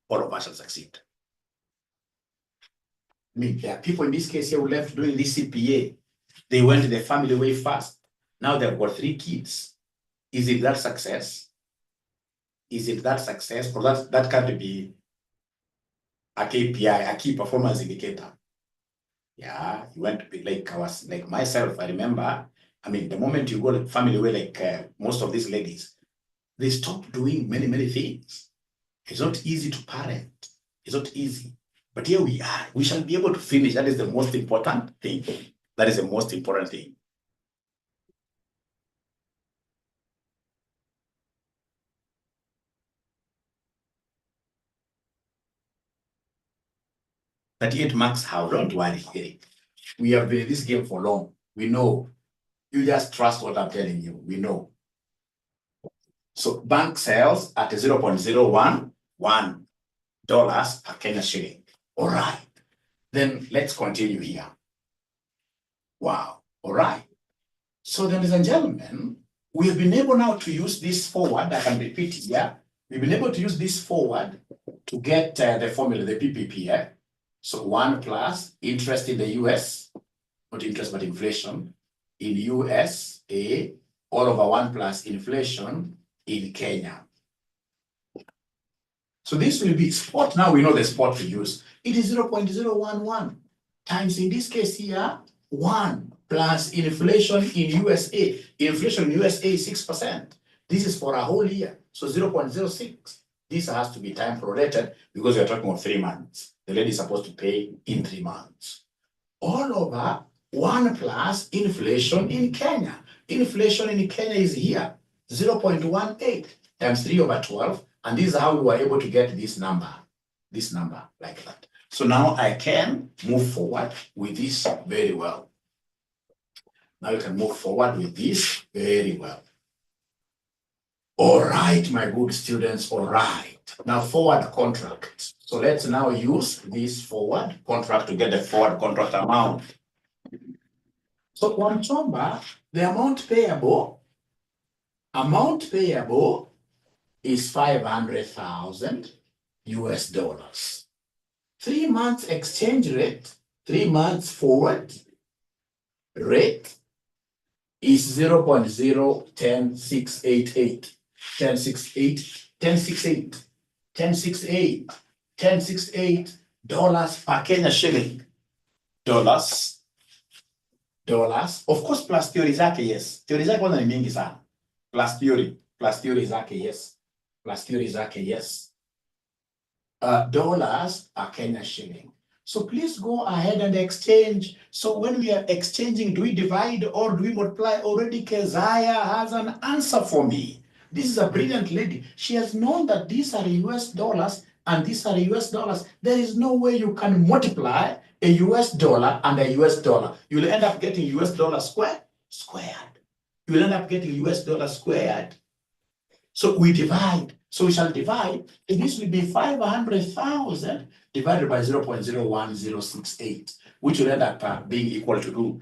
All of us shall succeed. I mean, there are people in this case here who left doing this CPA. They went the family way fast. Now they've got 3 kids. Is it that success? Or that can't be a KPI, a key performance indicator? Yeah, you went to be like myself. I remember, I mean, the moment you go to family way, like most of these ladies, they stop doing many things. It's not easy to parent. It's not easy. But here we are. We shall be able to finish. That is the most important thing. 38 marks, how? Don't worry, Eric. We have been in this game for long. We know. You just trust what I'm telling you. We know. So bank sales at $0.011 per Kenya shilling. All right. Then let's continue here. Wow. All right. So then, ladies and gentlemen, we have been able now to use this forward. I can repeat here. We've been able to use this forward to get the formula, the PPP. So 1 plus interest in the US, not interest, but inflation in USA, all over 1 plus inflation in Kenya. So this will be spot. Now we know the spot to use. It is 0.011 times, in this case here, 1 plus inflation in USA. Inflation in USA is 6%. This is for a whole year. So 0.06. This has to be time prorated because we're talking of 3 months. The lady is supposed to pay in 3 months. All over 1 plus inflation in Kenya. Inflation in Kenya is here, 0.18 times 3 over 12. And this is how we were able to get this number like that. So now I can move forward with this very well. Now you can move forward with this very well. All right, my good students, all right. Now forward contract. So let's now use this forward contract to get the forward contract amount. So on Chomba, the amount payable is 500,000 US dollars. 3 months exchange rate, 3 months forward rate is 0.010688. 1068 dollars per Kenya shilling. Dollars. Of course, plus theory zake, yes. Theory zake kwanza ni mingi sana. Plus theory zake, yes. Plus theory zake, yes. Dollars are Kenya shilling. So please go ahead and exchange. So when we are exchanging, do we divide or do we multiply? Already Keziah has an answer for me. This is a brilliant lady. She has known that these are US dollars and these are US dollars. There is no way you can multiply a US dollar and a US dollar. You'll end up getting US dollar squared. You'll end up getting US dollar squared. So we divide. So we shall divide. And this will be 500,000 divided by 0.01068, which will end up being equal to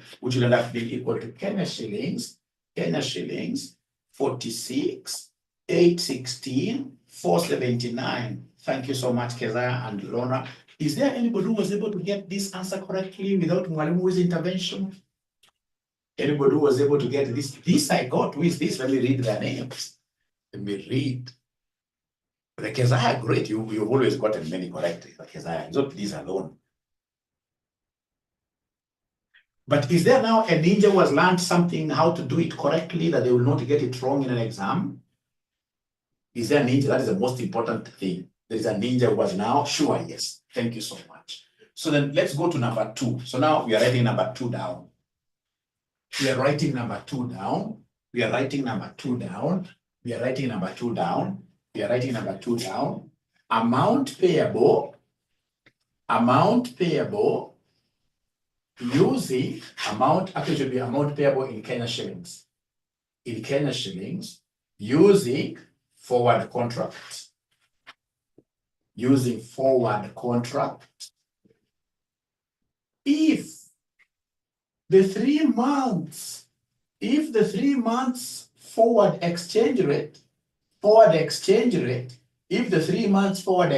Kenya shillings, 46, 816, 479. Thank you so much, Keziah and Lona. Is there anybody who was able to get this answer correctly without Mwalimu's intervention? Anybody who was able to get this? This I got. Who is this? Let me read their names. Let me read. The Keziah, great. You've always gotten many correct. The Keziah, not these alone. But is there now a ninja who has learned something, how to do it correctly, that they will not get it wrong in an exam? Is there a ninja? That is the most important thing. There is a ninja who has now, sure, yes. Thank you so much. So then let's go to number 2. So now we are writing number 2 down. We are writing number 2 down. We are writing number 2 down. We are writing number 2 down. We are writing number 2 down. Amount payable using amount, actually should be amount payable in Kenya shillings. In Kenya shillings, using forward contract. Using forward contract. If the 3 months forward exchange rate, if the 3 months forward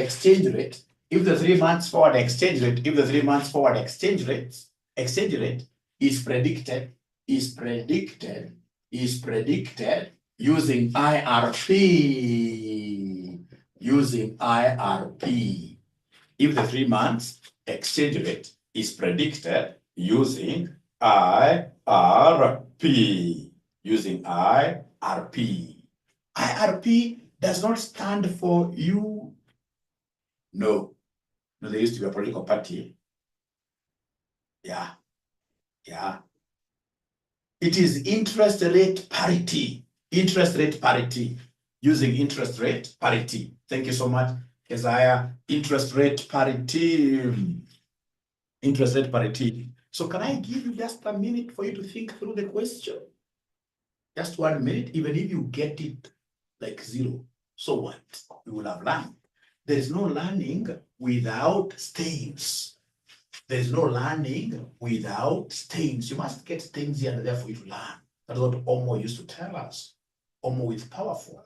exchange rate is predicted using IRP. If the 3 months exchange rate is predicted using IRP. IRP does not stand for you. No, there used to be a political party. Yeah. It is interest rate parity. Using interest rate parity. Thank you so much, Keziah. Interest rate parity. So can I give you just a minute for you to think through the question? Just 1 minute, even if you get it like 0. So what? You will have learned. There is no learning without stains. There is no learning without stains. You must get stains here and there for you to learn. That's what Omo used to tell us. Omo is powerful.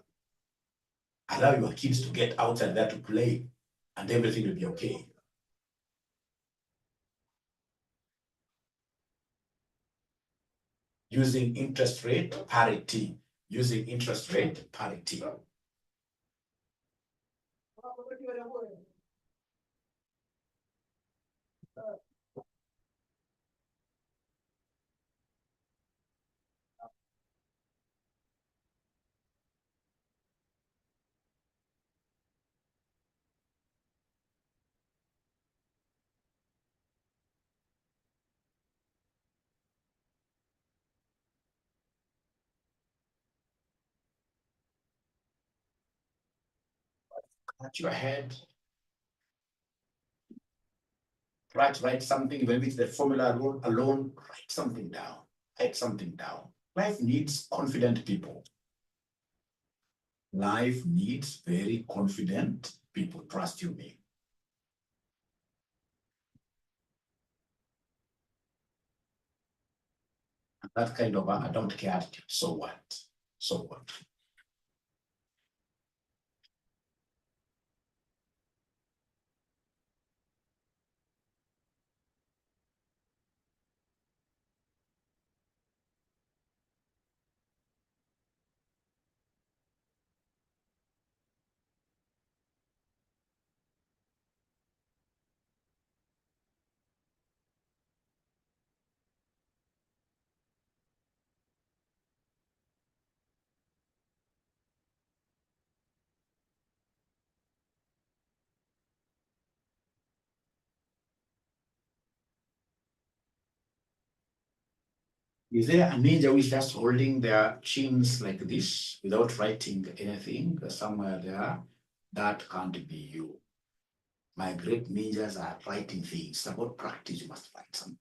Allow your kids to get outside there to play, and everything will be okay. Using interest rate parity. At your head. Write something, even with the formula alone, write something down. Write something down. Life needs confident people. Life needs very confident people. Trust you me. That kind of I don't care attitude. So what? So what? Is there a ninja who is just holding their chins like this without writing anything somewhere there? That can't be you. My great ninjas are writing things. It's about practice. You must write something.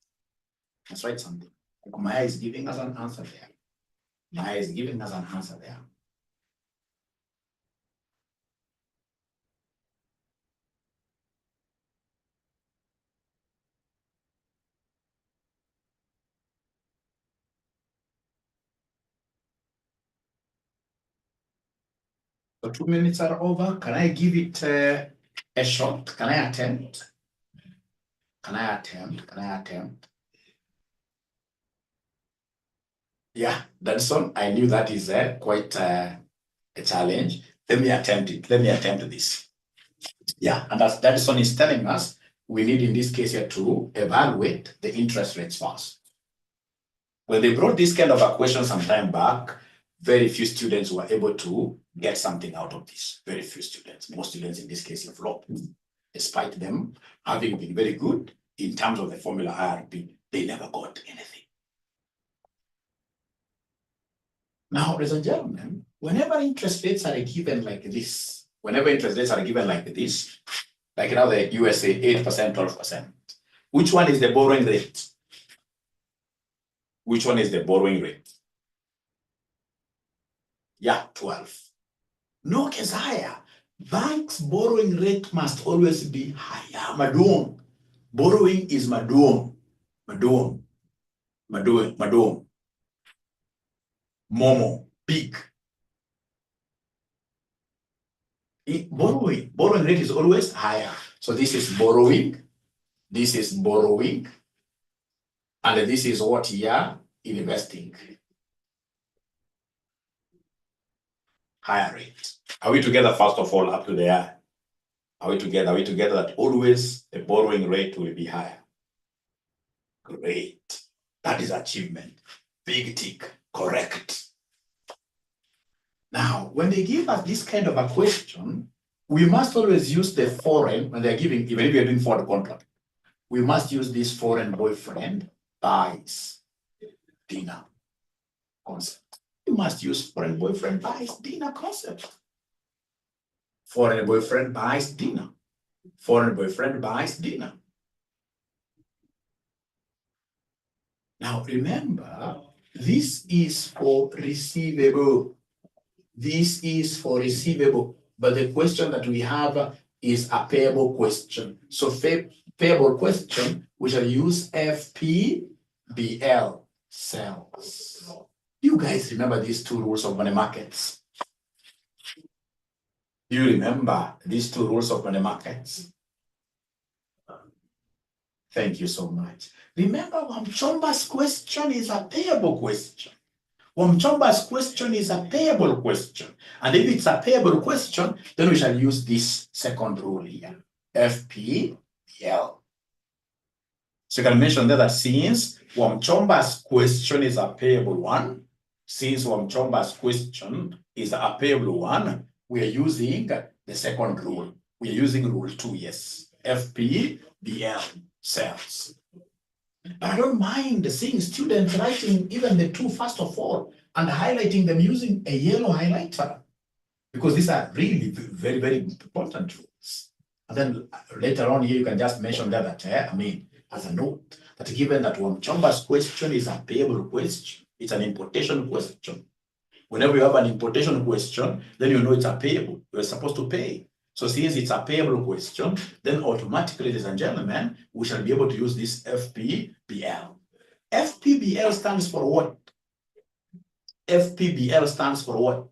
Let's write something. Maya is giving us an answer there. Maya is giving us an answer there. So 2 minutes are over. Can I give it a shot? Can I attempt? Can I attempt? Can I attempt? Yeah, that's one. I knew that is quite a challenge. Let me attempt it. Let me attempt this. Yeah, and that one is telling us we need in this case here to evaluate the interest rates first. When they brought this kind of a question some time back, very few students were able to get something out of this. Very few students. Most students in this case have flopped. Despite them having been very good in terms of the formula IRP, they never got anything. Now, ladies and gentlemen, whenever interest rates are given like this, like now the USA 8%, 12%, which one is the borrowing rate? Which one is the borrowing rate? Yeah, 12. No case higher. Bank's borrowing rate must always be higher. Madung. Borrowing is madung. Madung. Madung. Madung. Momo. Big. Borrowing rate is always higher. So this is borrowing. This is borrowing. And this is what you are investing. Higher rate. Are we together first of all up to there? Are we together? Are we together that always the borrowing rate will be higher? Great. That is achievement. Big tick. Correct. Now, when they give us this kind of a question, we must always use the foreign, when they're giving, even if you're doing forward contract, we must use this foreign boyfriend buys dinner concept. You must use foreign boyfriend buys dinner concept. Foreign boyfriend buys dinner. Foreign boyfriend buys dinner. Now remember, this is for receivable. This is for receivable. But the question that we have is a payable question. So payable question, we shall use FPBL, sales. You guys remember these two rules of money markets? Do you remember these two rules of money markets? Thank you so much. Remember, Wamchomba's question is a payable question. Wamchomba's question is a payable question. And if it's a payable question, then we shall use this second rule here, FPL. So you can mention there that since Wamchomba's question is a payable one, since Wamchomba's question is a payable one, we are using the second rule. We are using rule 2, yes. FPBL, sales. But I don't mind seeing students writing even the two first of all and highlighting them using a yellow highlighter. because these are really very, very important rules. And then later on here, you can just mention that, I mean, as a note, that given that Wamchomba's question is a payable question, it's an importation question. Whenever you have an importation question, then you know it's a payable. You're supposed to pay. So since it's a payable question, then automatically, ladies and gentlemen, we shall be able to use this FPBL. FPBL stands for what? FPBL stands for what?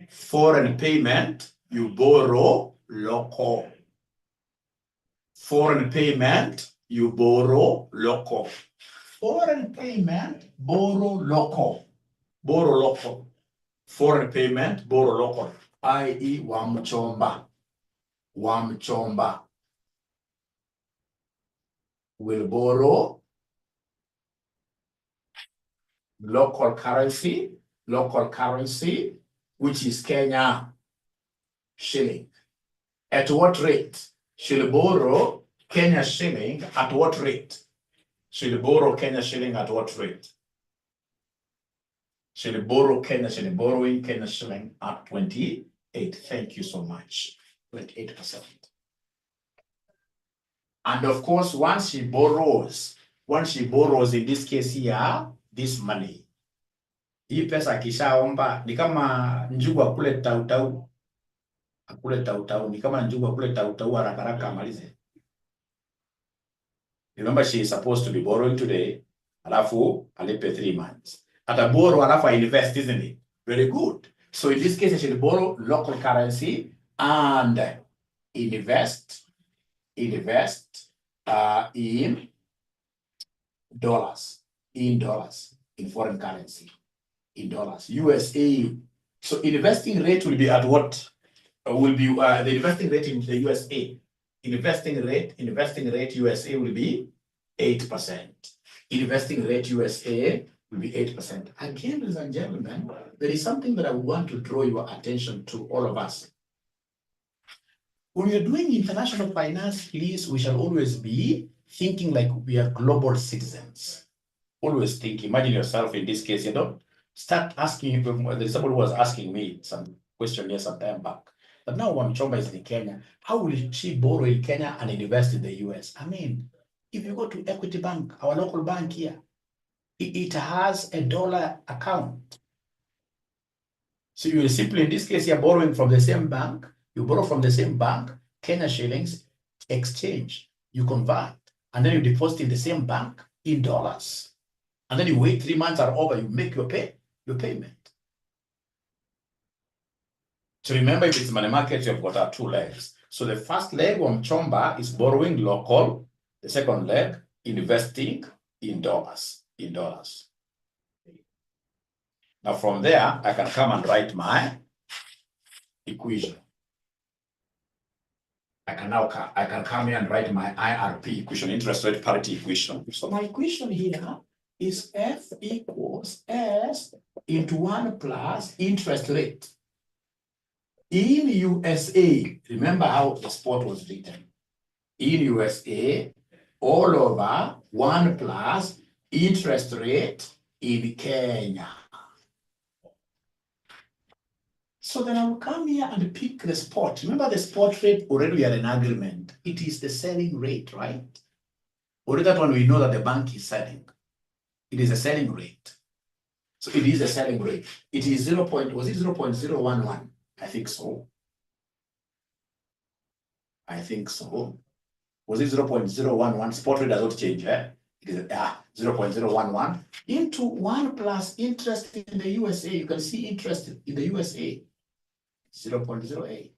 Foreign payment, you borrow local. Foreign payment, you borrow local. Foreign payment, borrow local. Borrow local. Foreign payment, borrow local. I.e. Wamchomba. Wamchomba will borrow local currency, which is Kenya shilling. At what rate? She'll borrow Kenya shilling at what rate? She'll borrow Kenya shilling at what rate? She'll borrow borrowing Kenya shilling at 28. Thank you so much. 28%. And of course, once she borrows in this case here, this money, hii pesa akishaomba ni kama njugu akule tautau, ni kama njugu akule tautau haraka amalize. Remember, she is supposed to be borrowing today, alafu alipe 3 months. Ata borrow alafu invest, isn't it? Very good. So in this case, I should borrow local currency and invest in dollars, in foreign currency, in dollars, USA. So investing rate will be at what? Will be the investing rate in the USA. Investing rate USA will be 8%. Investing rate USA will be 8%. Again, ladies and gentlemen, there is something that I want to draw your attention to, all of us. When we are doing international finance, please, we shall always be thinking like we are global citizens. Always think, imagine yourself in this case, start asking. There's someone who was asking me some question here some time back. But now Wamchomba is in Kenya. How will she borrow in Kenya and invest in the US? I mean, if you go to Equity Bank, our local bank here, it has a dollar account. So you will simply, in this case, you're borrowing from the same bank. You borrow from the same bank, Kenya shillings, exchange, you convert, and then you deposit in the same bank in dollars. And then you wait 3 months are over, you make your payment. So remember, if it's money market, you've got 2 legs. So the first leg on Chomba is borrowing local. The second leg, investing in dollars. Now from there, I can come and write my equation. I can come here and write my IRP equation, interest rate parity equation. So my equation here is F equals S into 1 plus interest rate. In USA, remember how the spot was written. In USA, all over 1 plus interest rate in Kenya. So then I'll come here and pick the spot. Remember the spot rate, already we are in agreement. It is the selling rate, right? Already that one we know that the bank is selling. It is a selling rate. So it is a selling rate. It is 0.011? I think so. Was it 0.011? Spot rate does not change, eh? It is 0.011 into 1 plus interest in the USA. You can see interest in the USA. 0.08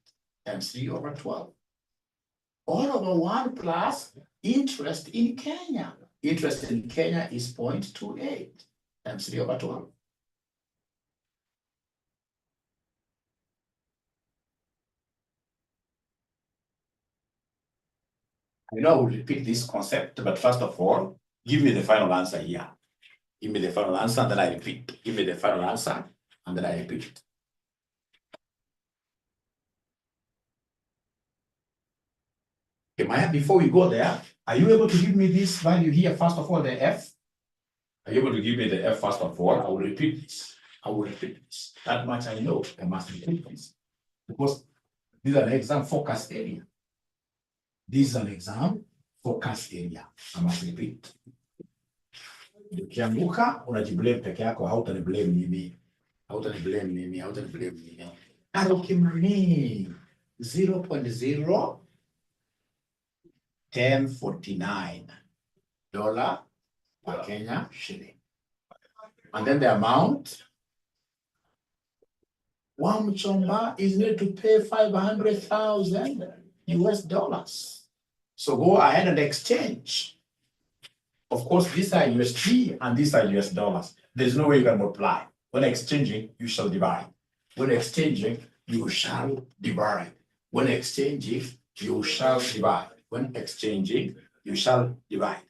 times 3 over 12. All over 1 plus interest in Kenya. Interest in Kenya is 0.28 times 3 over 12. I know I will repeat this concept, but first of all, give me the final answer here. Give me the final answer, and then I repeat. Give me the final answer, and then I repeat. Okay, Maya, before we go there, are you able to give me this value here, first of all, the F? Are you able to give me the F first of all? I will repeat this. That much I know. I must repeat this. because this is an exam focus area. This is an exam focus area. I must repeat. Ukianguka unajiblame peke yako, hautaniblame mimi. Hautaniblame mimi, hautaniblame mimi. Na ukimani 0.01049 dollar per Kenya shilling. And then the amount, one Chomba is needed to pay 500,000 US dollars. So go ahead and exchange. Of course, these are USD and these are US dollars. There's no way you can multiply. When exchanging, you shall divide. When exchanging, you shall divide. When exchanging, you shall divide. When exchanging, you shall divide.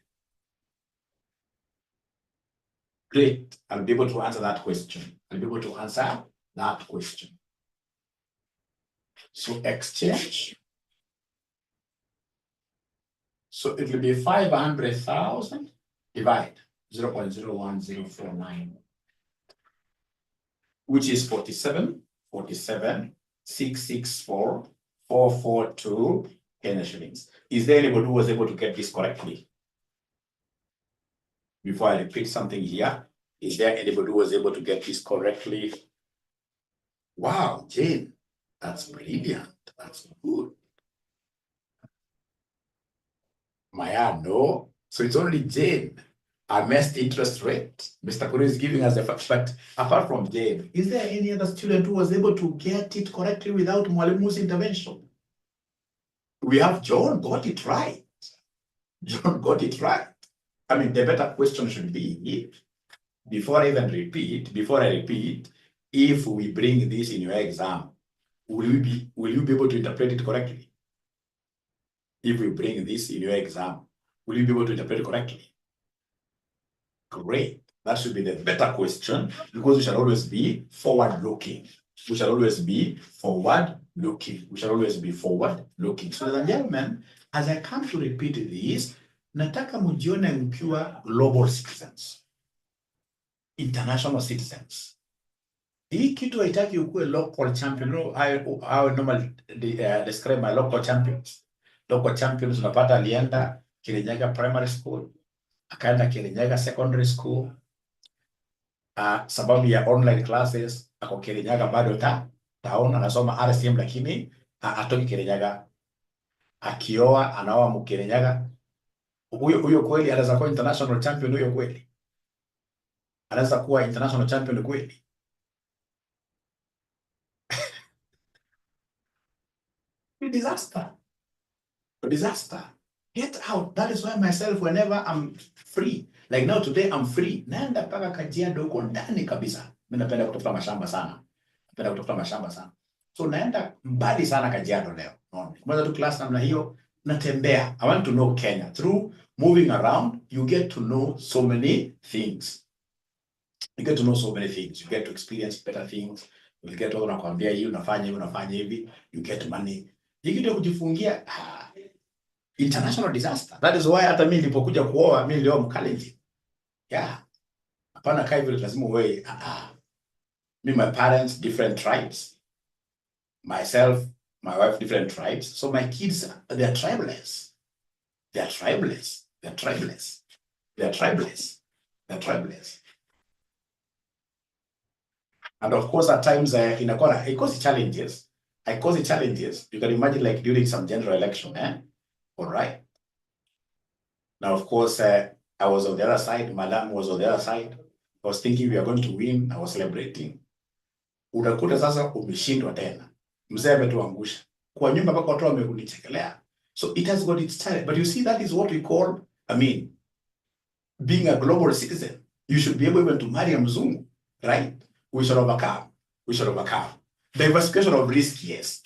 Great. I'll be able to answer that question. I'll be able to answer that question. So exchange. So it will be 500,000 divide 0.01049, which is 47,664,442 Kenya shillings. Is there anybody who was able to get this correctly? Before I repeat something here, is there anybody who was able to get this correctly? Wow, Jane, that's brilliant. That's good. Maya, no. So it's only Jane. Our best interest rate. Mr. Kuru is giving us the fact, but apart from Jane, is there any other student who was able to get it correctly without Mwalimu's intervention? We have John got it right. John got it right. I mean, the better question should be, before I repeat, if we bring this in your exam, will you be able to interpret it correctly? If we bring this in your exam, will you be able to interpret it correctly? Great. That should be the better question, because we shall always be forward-looking. We shall always be forward-looking. We shall always be forward-looking. So, ladies and gentlemen, as I come to repeat this, nataka mujione mkiwa global citizens, international citizens. Hii kitu haitaki ukuwe local champion. You know, I normally describe my local champions. Local champions unapata alienda Kirinyaga Primary School, akaenda Kirinyaga Secondary School, sababu ya online classes, ako Kirinyaga bado town anasoma RCM, lakini atoki Kirinyaga. Akioa anaoa Mkirinyaga. Huyo kweli anaweza kuwa international champion? Huyo kweli anaweza kuwa international champion kweli? Disaster. Get out. That is why myself, whenever I'm free, like now today I'm free, naenda paka Kajiado huko ndani kabisa. Mimi napenda kutafuta mashamba sana. So naenda mbali sana Kajiado leo. Kwanza tu class namna hiyo, natembea. I want to know Kenya. Through moving around, you get to know so many things. You get to experience better things. You get to unakwambia hii unafanya hivi, you get money. Hiki kujifungia international disaster. That is why hata mimi nilipokuja kuoa, mimi nilioa Mkalenjin. Yeah. Hapana kai vile lazima wewe. Me, my parents, different tribes. Myself, my wife, different tribes. So my kids, they're tribeless. And of course, at times, it causes challenges. You can imagine, like during some general election, all right. Now, of course, I was on the other side. Madam was on the other side. I was thinking we are going to win. I was celebrating. Unakuta sasa umeshindwa tena. Mzee ametuangusha. Kwa nyumba mpaka watu wamekunichekelea. So it has got its challenge. But you see, that is what we call, being a global citizen. You should be able even to marry a Mzungu, right? We should overcome. Diversification of risk, yes.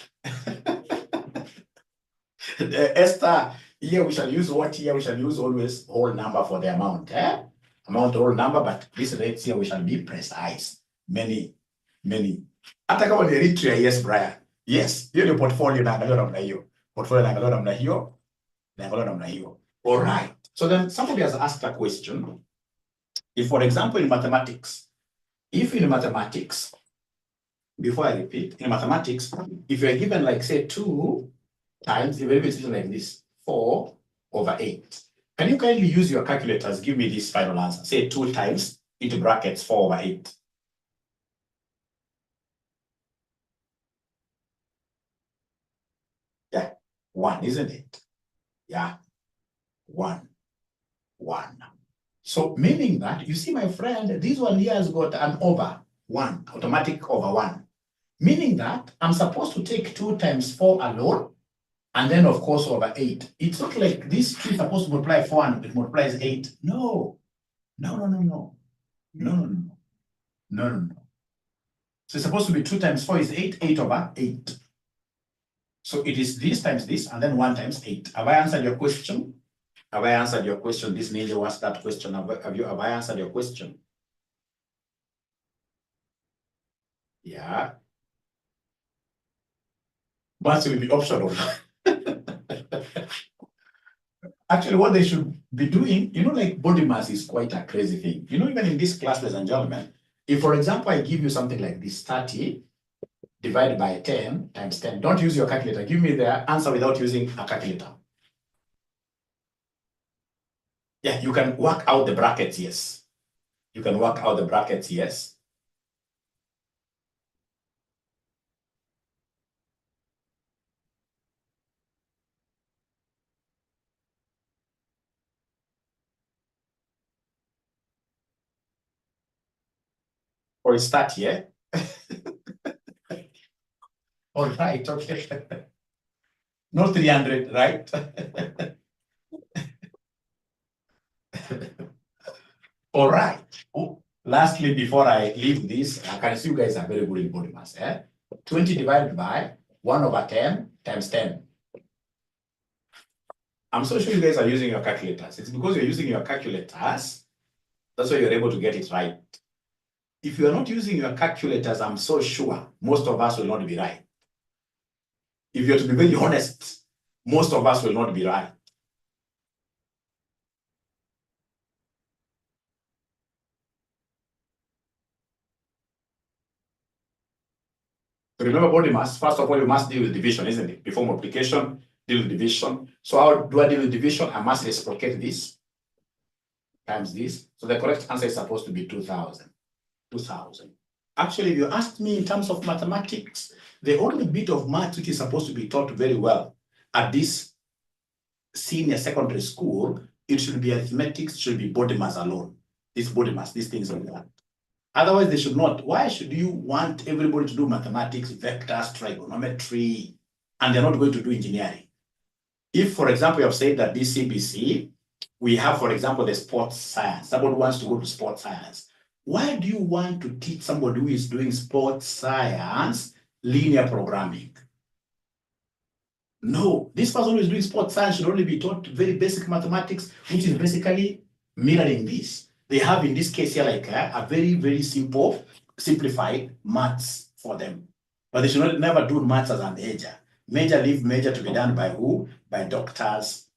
Esther, here we shall use what? Here we shall use always whole number for the amount. Amount whole number, but this rates here we shall be precise. Many. Hata kama ni Eritrea, yes, Brian. Yes, hiyo ni portfolio naangalia namna hiyo. All right. So then somebody has asked a question. If, for example, in mathematics, before I repeat, in mathematics, if you're given like say 2 times, if it's like this, 4/8. Can you kindly use your calculators? Give me this final answer. Say 2 times into brackets 4/8. Yeah, 1, isn't it? Yeah, 1. So meaning that, you see, my friend, this one here has got an over 1, automatic over 1. Meaning that I'm supposed to take 2 times 4 alone, and then of course over 8. It's not like this 2 is supposed to multiply 4 and it multiplies 8. No. So it's supposed to be 2 times 4 is 8, 8/8. So it is this times this, and then 1 times 8. Have I answered your question? Have I answered your question? This ninja wants that question. Have I answered your question? Yeah. But it will be optional. Actually, what they should be doing, like body mass is quite a crazy thing. Even in this class, ladies and gentlemen, if, for example, I give you something like this, 30 divided by 10 times 10, don't use your calculator. Give me the answer without using a calculator. Yeah, you can work out the brackets, yes. You can work out the brackets, yes. Or it's 30, yeah? All right, okay. Not 300, right? All right. Oh, lastly, before I leave this, I can see you guys are very good in body mass. 20 divided by 1/10 times 10. I'm so sure you guys are using your calculators. It's because you're using your calculators, that's why you're able to get it right. If you're not using your calculators, I'm so sure most of us will not be right. If you're to be very honest, most of us will not be right. Remember body mass, first of all, you must deal with division, isn't it? Before multiplication, deal with division. So how do I deal with division? I must reciprocate this times this. So the correct answer is supposed to be 2,000. 2,000. Actually, if you ask me in terms of mathematics, the only bit of math which is supposed to be taught very well at this senior secondary school, it should be arithmetic, should be body mass alone. This body mass, these things like that. Otherwise, they should not. Why should you want everybody to do mathematics, vectors, trigonometry, and they're not going to do engineering? If, for example, you have said that this CBC, we have, for example, the sports science. Somebody wants to go to sports science. Why do you want to teach somebody who is doing sports science linear programming? No, this person who is doing sports science should only be taught very basic mathematics, which is basically mirroring this. They have, in this case here, like a very, very simple, simplified maths for them. But they should never do maths as a major. Leave major to be done by who? By doctors.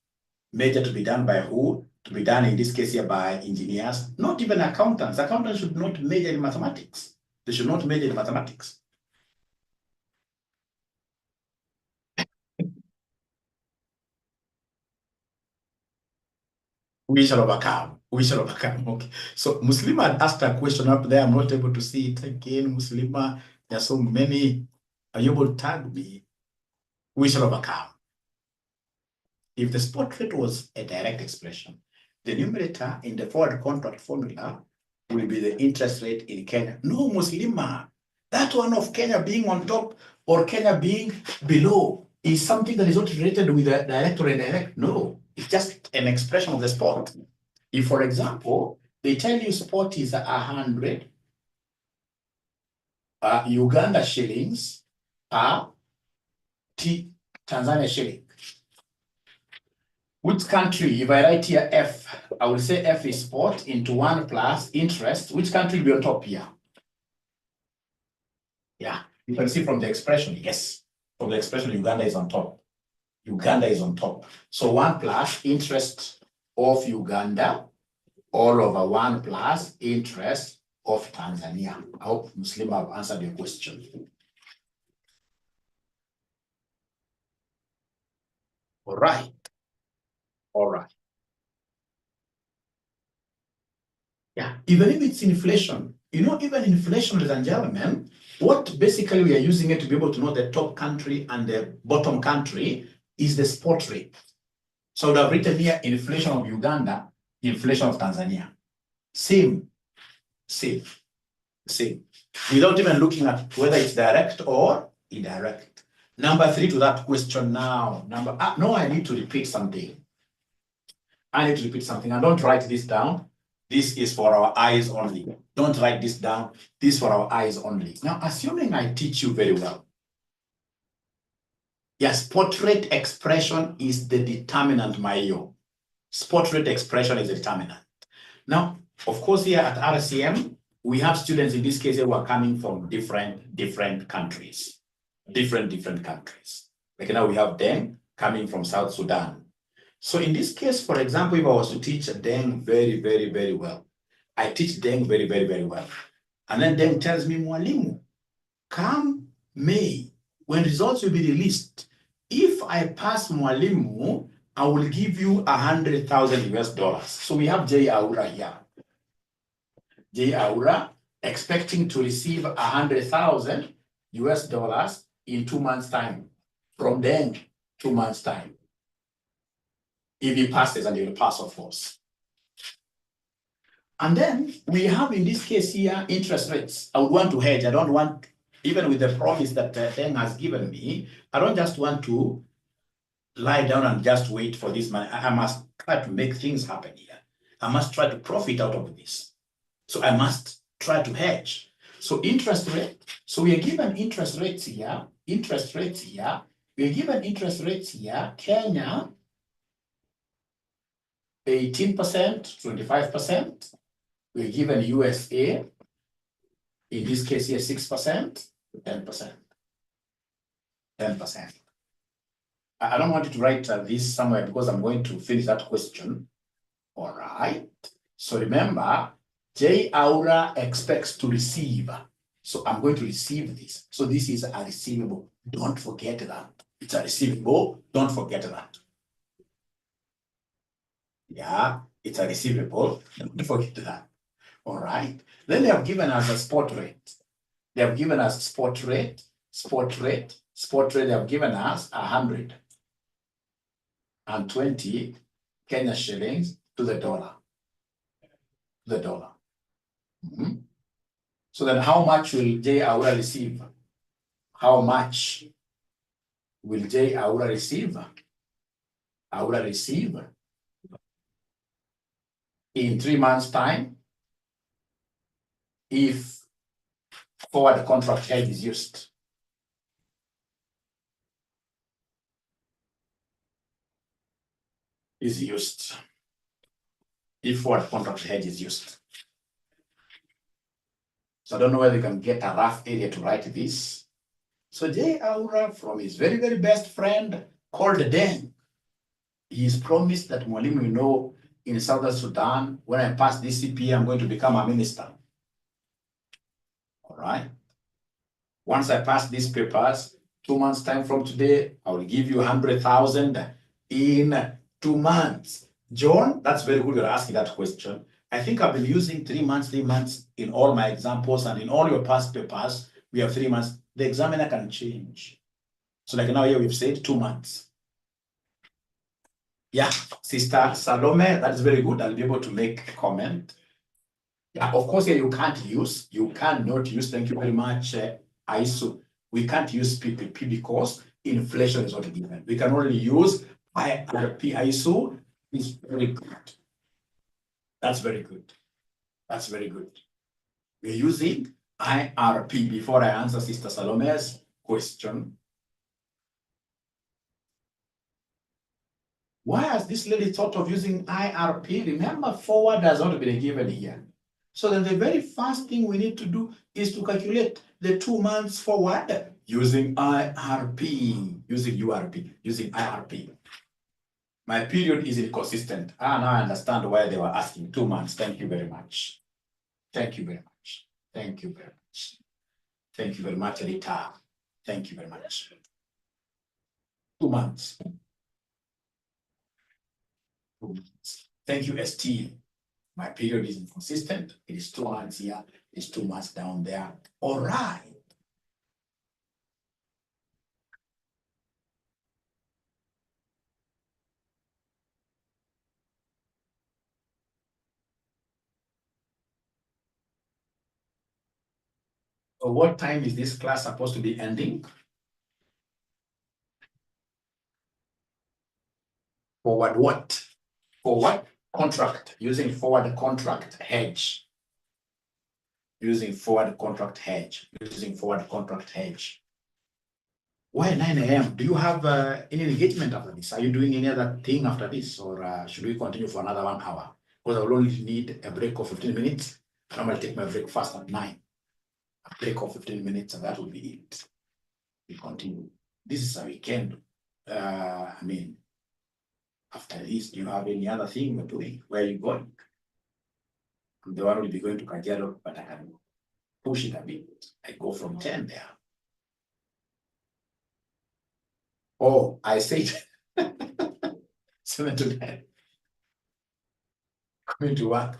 Major to be done by who? To be done, in this case here, by engineers. Not even accountants. Accountants should not major in mathematics. They should not major in mathematics. We shall overcome. We shall overcome. Okay. So Muslima had asked a question up there. I'm not able to see it again. Muslima, there are so many. Are you able to tag me? We shall overcome. If the spot rate was a direct expression, the numerator in the forward contract formula will be the interest rate in Kenya. No, Muslima. That one of Kenya being on top or Kenya being below is something that is not related with the direct or indirect. No, it's just an expression of the spot. If, for example, they tell you spot is 100 Uganda shillings per Tanzania shilling. Which country, if I write here F, I will say F is spot into 1 plus interest. Which country will be on top here? Yeah, you can see from the expression, yes. From the expression, Uganda is on top. Uganda is on top. So 1 plus interest of Uganda all over 1 plus interest of Tanzania. I hope Muslim have answered your question. All right. All right. Yeah, even if it's inflation, even inflation, ladies and gentlemen, what basically we are using it to be able to know the top country and the bottom country is the spot rate. So I would have written here inflation of Uganda, inflation of Tanzania. Same, same, same. Without even looking at whether it's direct or indirect. Number 3 to that question now. No, I need to repeat something. And don't write this down. This is for our eyes only. Don't write this down. This is for our eyes only. Now, assuming I teach you very well. Yes, spot rate expression is the determinant, Mayo. Spot rate expression is the determinant. Now, of course, here at RCM, we have students in this case who are coming from different countries. Different countries. Like now we have them coming from South Sudan. So in this case, for example, if I was to teach Deng very well, I teach Deng very well. And then Deng tells me, Mwalimu, come May, when results will be released, if I pass Mwalimu, I will give you 100,000 US dollars. So we have J. Aura here. J. Aura expecting to receive 100,000 US dollars in 2 months' time. From Deng, 2 months' time. If he passes, and he will pass, of course. And then we have in this case here interest rates. I would want to hedge. I don't want, even with the promise that Deng has given me, I don't just want to lie down and just wait for this money. I must try to make things happen here. I must try to profit out of this. So I must try to hedge. So interest rate. So we are given interest rates here. We are given interest rates here. Kenya, 18%, 25%. We're given USA, in this case here, 6%, 10%. 10%. I don't want you to write this somewhere because I'm going to finish that question. All right. So remember, J. Aura expects to receive. So I'm going to receive this. So this is a receivable. Don't forget that. It's a receivable. Don't forget that. Yeah, it's a receivable. Don't forget that. All right. Then they have given us a spot rate. They have given us spot rate. They have given us 120 Kenya shillings to the dollar. So then how much will J. Aura receive? How much will J. Aura receive? In 3 months' time, if forward contract hedge is used. If forward contract hedge is used. So I don't know whether you can get a rough area to write this. So J. Aura, from his very best friend called Deng, he's promised that Mwalimu, in Southern Sudan, when I pass this CPA, I'm going to become a minister. All right. Once I pass these papers, 2 months' time from today, I will give you 100,000 in 2 months. John, that's very good you're asking that question. I think I've been using 3 months in all my examples, and in all your past papers, we have 3 months. The examiner can change. So like now here we've said 2 months. Yeah, Sister Salome, that is very good. I'll be able to make a comment. Yeah, of course, here you cannot use, thank you very much, ISO. We can't use PPP because inflation is not given. We can only use IRP. ISO is very good. That's very good. We're using IRP. Before I answer Sister Salome's question, why has this lady thought of using IRP? Remember, forward has not been given here. So then the very first thing we need to do is to calculate the 2 months forward using IRP, using IRP. My period is inconsistent. Now I understand why they were asking 2 months. Thank you very much. Thank you very much, Rita. Thank you very much. 2 months. Thank you, ST. My period is inconsistent. It is 2 months here, it's 2 months down there. All right. So what time is this class supposed to be ending? Forward what? Forward contract, using forward contract hedge. Using forward contract hedge, using forward contract hedge. Why 9 a.m.? Do you have any engagement after this? Are you doing any other thing after this? Or should we continue for another 1 hour? Because I will only need a break of 15 minutes. I normally take my break fast at 9. A break of 15 minutes, and that will be it. We continue. This is a weekend. I mean, after this, do you have any other thing you're doing? Where are you going? I'm the one who will be going to Kajiado, but I can push it a bit. I go from 10 there. Oh, I said 7 to 9. Coming to work.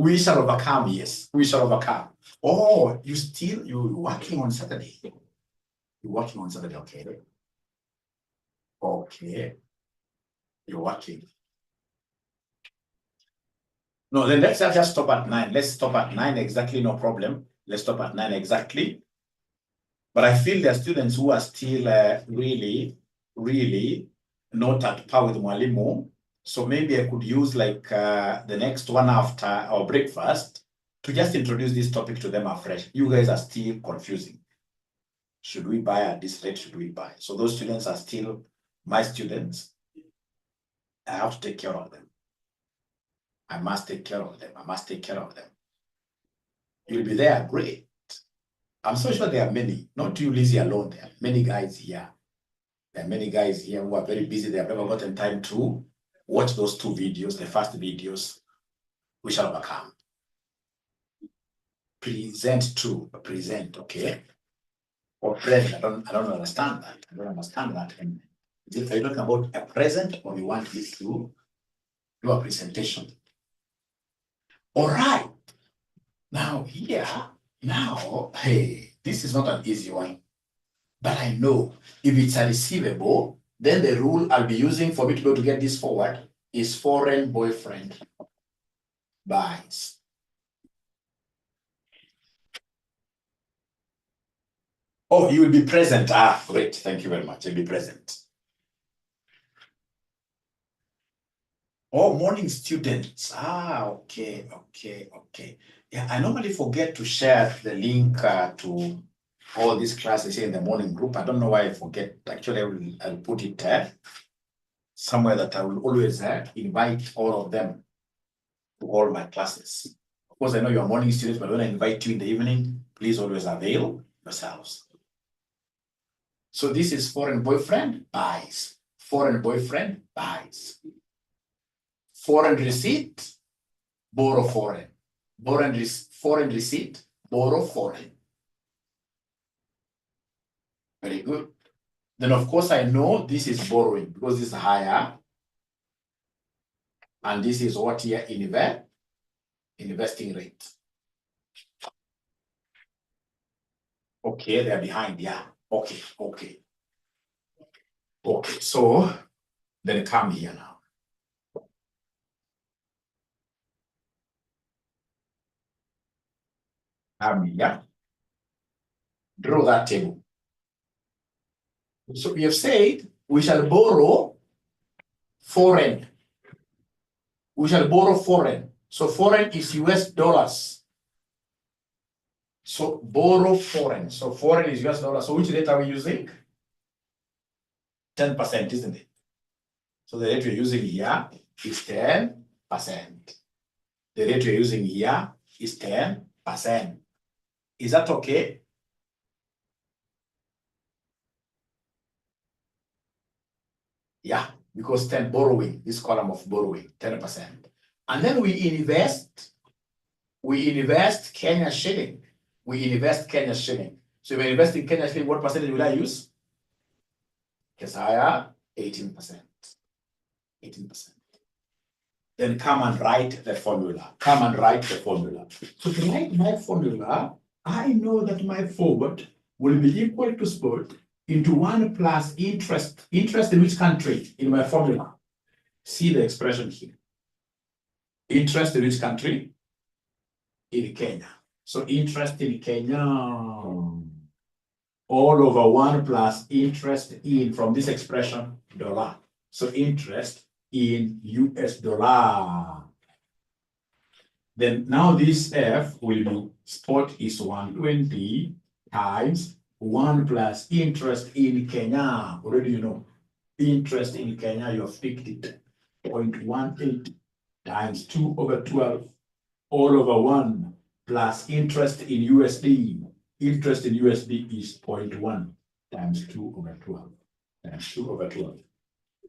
We shall overcome, yes. We shall overcome. Oh, you're working on Saturday. You're working on Saturday, okay. Okay. You're working. No, then let's just stop at 9. Let's stop at 9 exactly, no problem. Let's stop at 9 exactly. But I feel there are students who are still really not at par with Mwalimu. So maybe I could use like the next one after our breakfast to just introduce this topic to them afresh. You guys are still confusing. Should we buy at this rate? Should we buy? So those students are still my students. I have to take care of them. I must take care of them. I must take care of them. You'll be there, great. I'm so sure there are many, not you, Lizzie, alone. There are many guys here. There are many guys here who are very busy. They have never gotten time to watch those 2 videos, the first videos. We shall overcome. Present, okay? Or present. I don't understand that. I don't understand that. And are you talking about a present, or you want this to do a presentation? All right. Now here, hey, this is not an easy one. But I know if it's a receivable, then the rule I'll be using for me to be able to get this forward is foreign boyfriend buys. Oh, you will be present. Ah, great. Thank you very much. You'll be present. Oh, morning students. Ah, okay. Yeah, I normally forget to share the link to all these classes here in the morning group. I don't know why I forget. Actually, I'll put it somewhere that I will always invite all of them to all my classes. Of course, I know you're morning students, but when I invite you in the evening, please always avail yourselves. So this is foreign boyfriend buys. Foreign boyfriend buys. Foreign receipt, borrow foreign. Foreign receipt, borrow foreign. Very good. Then of course I know this is borrowing because this is higher. And this is what here investing rate. Okay, they're behind, yeah. Okay. So then come here now. Yeah. Draw that table. So we have said we shall borrow foreign. We shall borrow foreign. So foreign is US dollars. So borrow foreign. So foreign is US dollars. So which rate are we using? 10%, isn't it? So the rate we're using here is 10%. The rate we're using here is 10%. Is that okay? Yeah, because 10 borrowing, this column of borrowing, 10%. And then we invest Kenya shilling. We invest Kenya shilling. So if I invest in Kenya shilling, what percentage will I use? Kesaya 18%. 18%. Then come and write the formula. Come and write the formula. So to write my formula, I know that my forward will be equal to spot into 1 plus interest. Interest in which country? In my formula. See the expression here. Interest in which country? In Kenya. So interest in Kenya, all over 1 plus interest in, from this expression, dollar. So interest in US dollar. Then now this F will be, spot is 120 times 1 plus interest in Kenya. Already you know, interest in Kenya, you have picked it. 0.18 times 2 over 12, all over 1 plus interest in USD. Interest in USD is 0.1 times 2 over 12, times 2 over 12,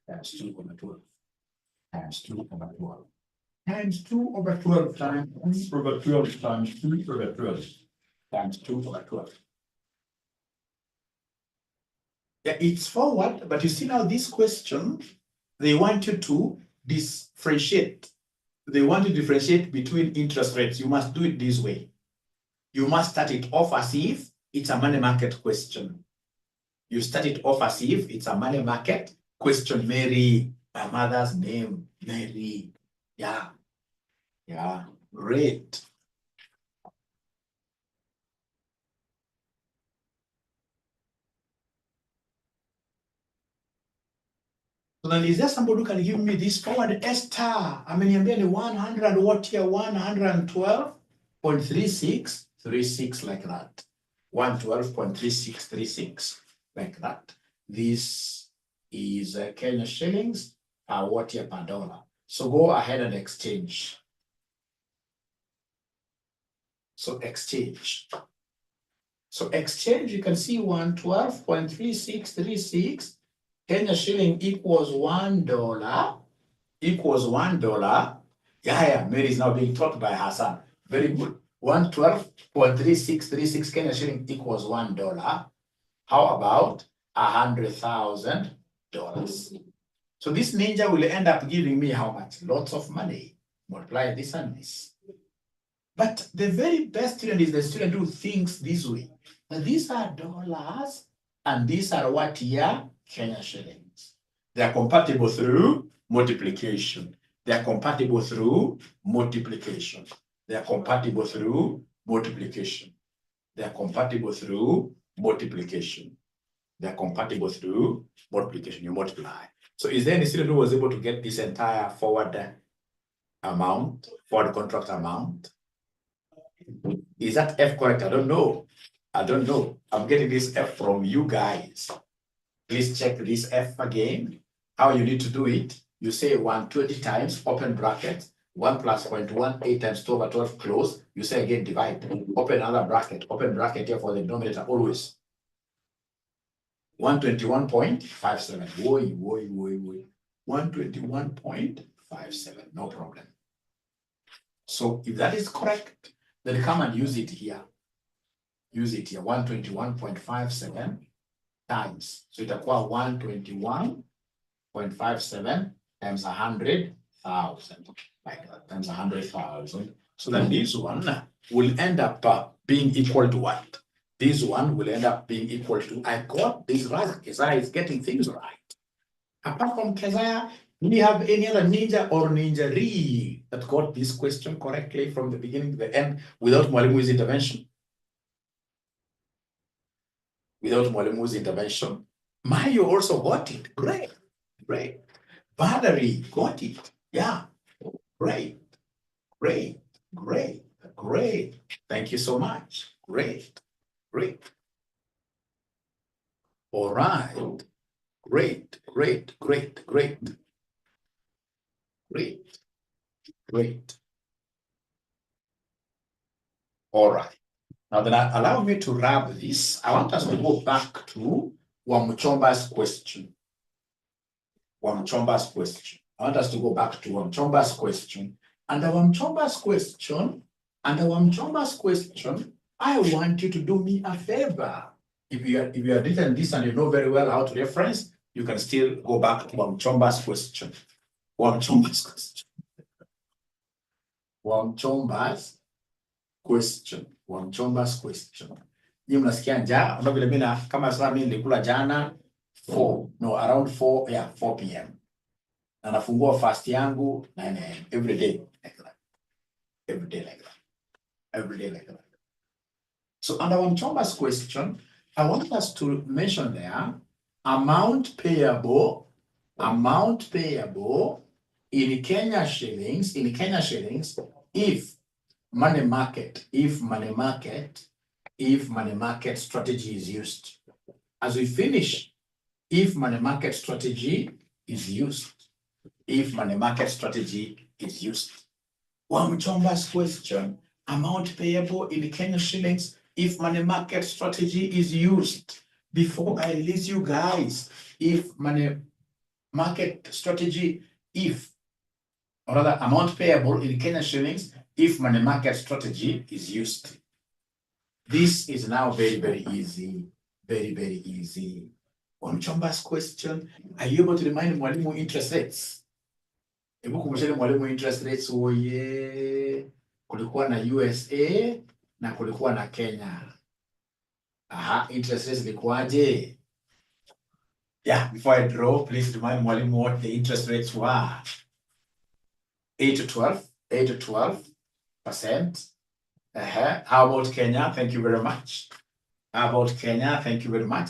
times 2 over 12, times 2 over 12, times 2 over 12, times 2 over 12, times 2 over 12, times 2 over 12. Yeah, it's forward, but you see now this question, they want you to differentiate. They want to differentiate between interest rates. You must do it this way. You must start it off as if it's a money market question. You start it off as if it's a money market question. Mary, my mother's name, Mary. Yeah. Yeah. Rate. So then is there somebody who can give me this forward Esther? I mean, you're 100 what here? 112.36, 36 like that. 112.3636 like that. This is Kenya shillings what here per dollar. So go ahead and exchange. So exchange. So exchange, you can see 112.3636. Kenya shilling equals $1, equals $1. Yeah, Mary is now being taught by her son. Very good. 112.3636 Kenya shilling equals $1. How about $100,000? So this ninja will end up giving me how much? Lots of money. Multiply this and this. But the very best student is the student who thinks this way. Now, these are dollars and these are what here? Kenya shillings. They are compatible through multiplication. They are compatible through multiplication. They are compatible through multiplication. They are compatible through multiplication. They are compatible through multiplication. You multiply. So is there any student who was able to get this entire forward amount, forward contract amount? Is that F correct? I don't know. I don't know. I'm getting this F from you guys. Please check this F again. How you need to do it. You say 120 times, open bracket, 1 plus 0.18 times 2 over 12 close. You say again, divide. Open another bracket. Open bracket here for the denominator always. 121.57. Woi. 121.57. No problem. So if that is correct, then come and use it here. Use it here. 121.57 times. So it acquire 121.57 times 100,000. Like that, times 100,000. So that this one will end up being equal to what? This one will end up being equal to, I got this right. Keziah is getting things right. Apart from Keziah, do we have any other ninja or ninja-ree that got this question correctly from the beginning to the end without Mwalimu's intervention? Without Mwalimu's intervention. Mayo also got it. Great. Great. Valerie got it. Yeah. Great. Great. Great. Great. Thank you so much. Great. Great. All right. Great. Great. Great. Great. Great. Great. All right. Now then, allow me to wrap this. I want us to go back to Wamchomba's question. Wamchomba's question. I want us to go back to Wamchomba's question. And the Wamchomba's question, I want you to do me a favor. If you are written this and you know very well how to reference, you can still go back to Wamchomba's question. Wamchomba's question. Wamchomba's question. Wamchomba's question. Nyinyi mnasikia njaa, ndio vile mimi kama sasa mimi nilikula jana around 4 p.m. Na nafungua fast yangu 9 a.m. every day like that. Every day like that. Every day like that. So under Wamchomba's question, I want us to mention there amount payable in Kenya shillings, if money market strategy is used. As we finish, if money market strategy is used. Wamchomba's question, amount payable in Kenya shillings if money market strategy is used. Before I release you guys, if money market strategy, amount payable in Kenya shillings if money market strategy is used. This is now very, very easy. Very, very easy. Wamchomba's question, are you able to remind mwalimu interest rates? Hebu kumbusheni mwalimu interest rates oye. Kulikuwa na USA na kulikuwa na Kenya. Interest rates ilikuwaje? Yeah, before I draw, please remind mwalimu what the interest rates were. 8 to 12%. How about Kenya? Thank you very much.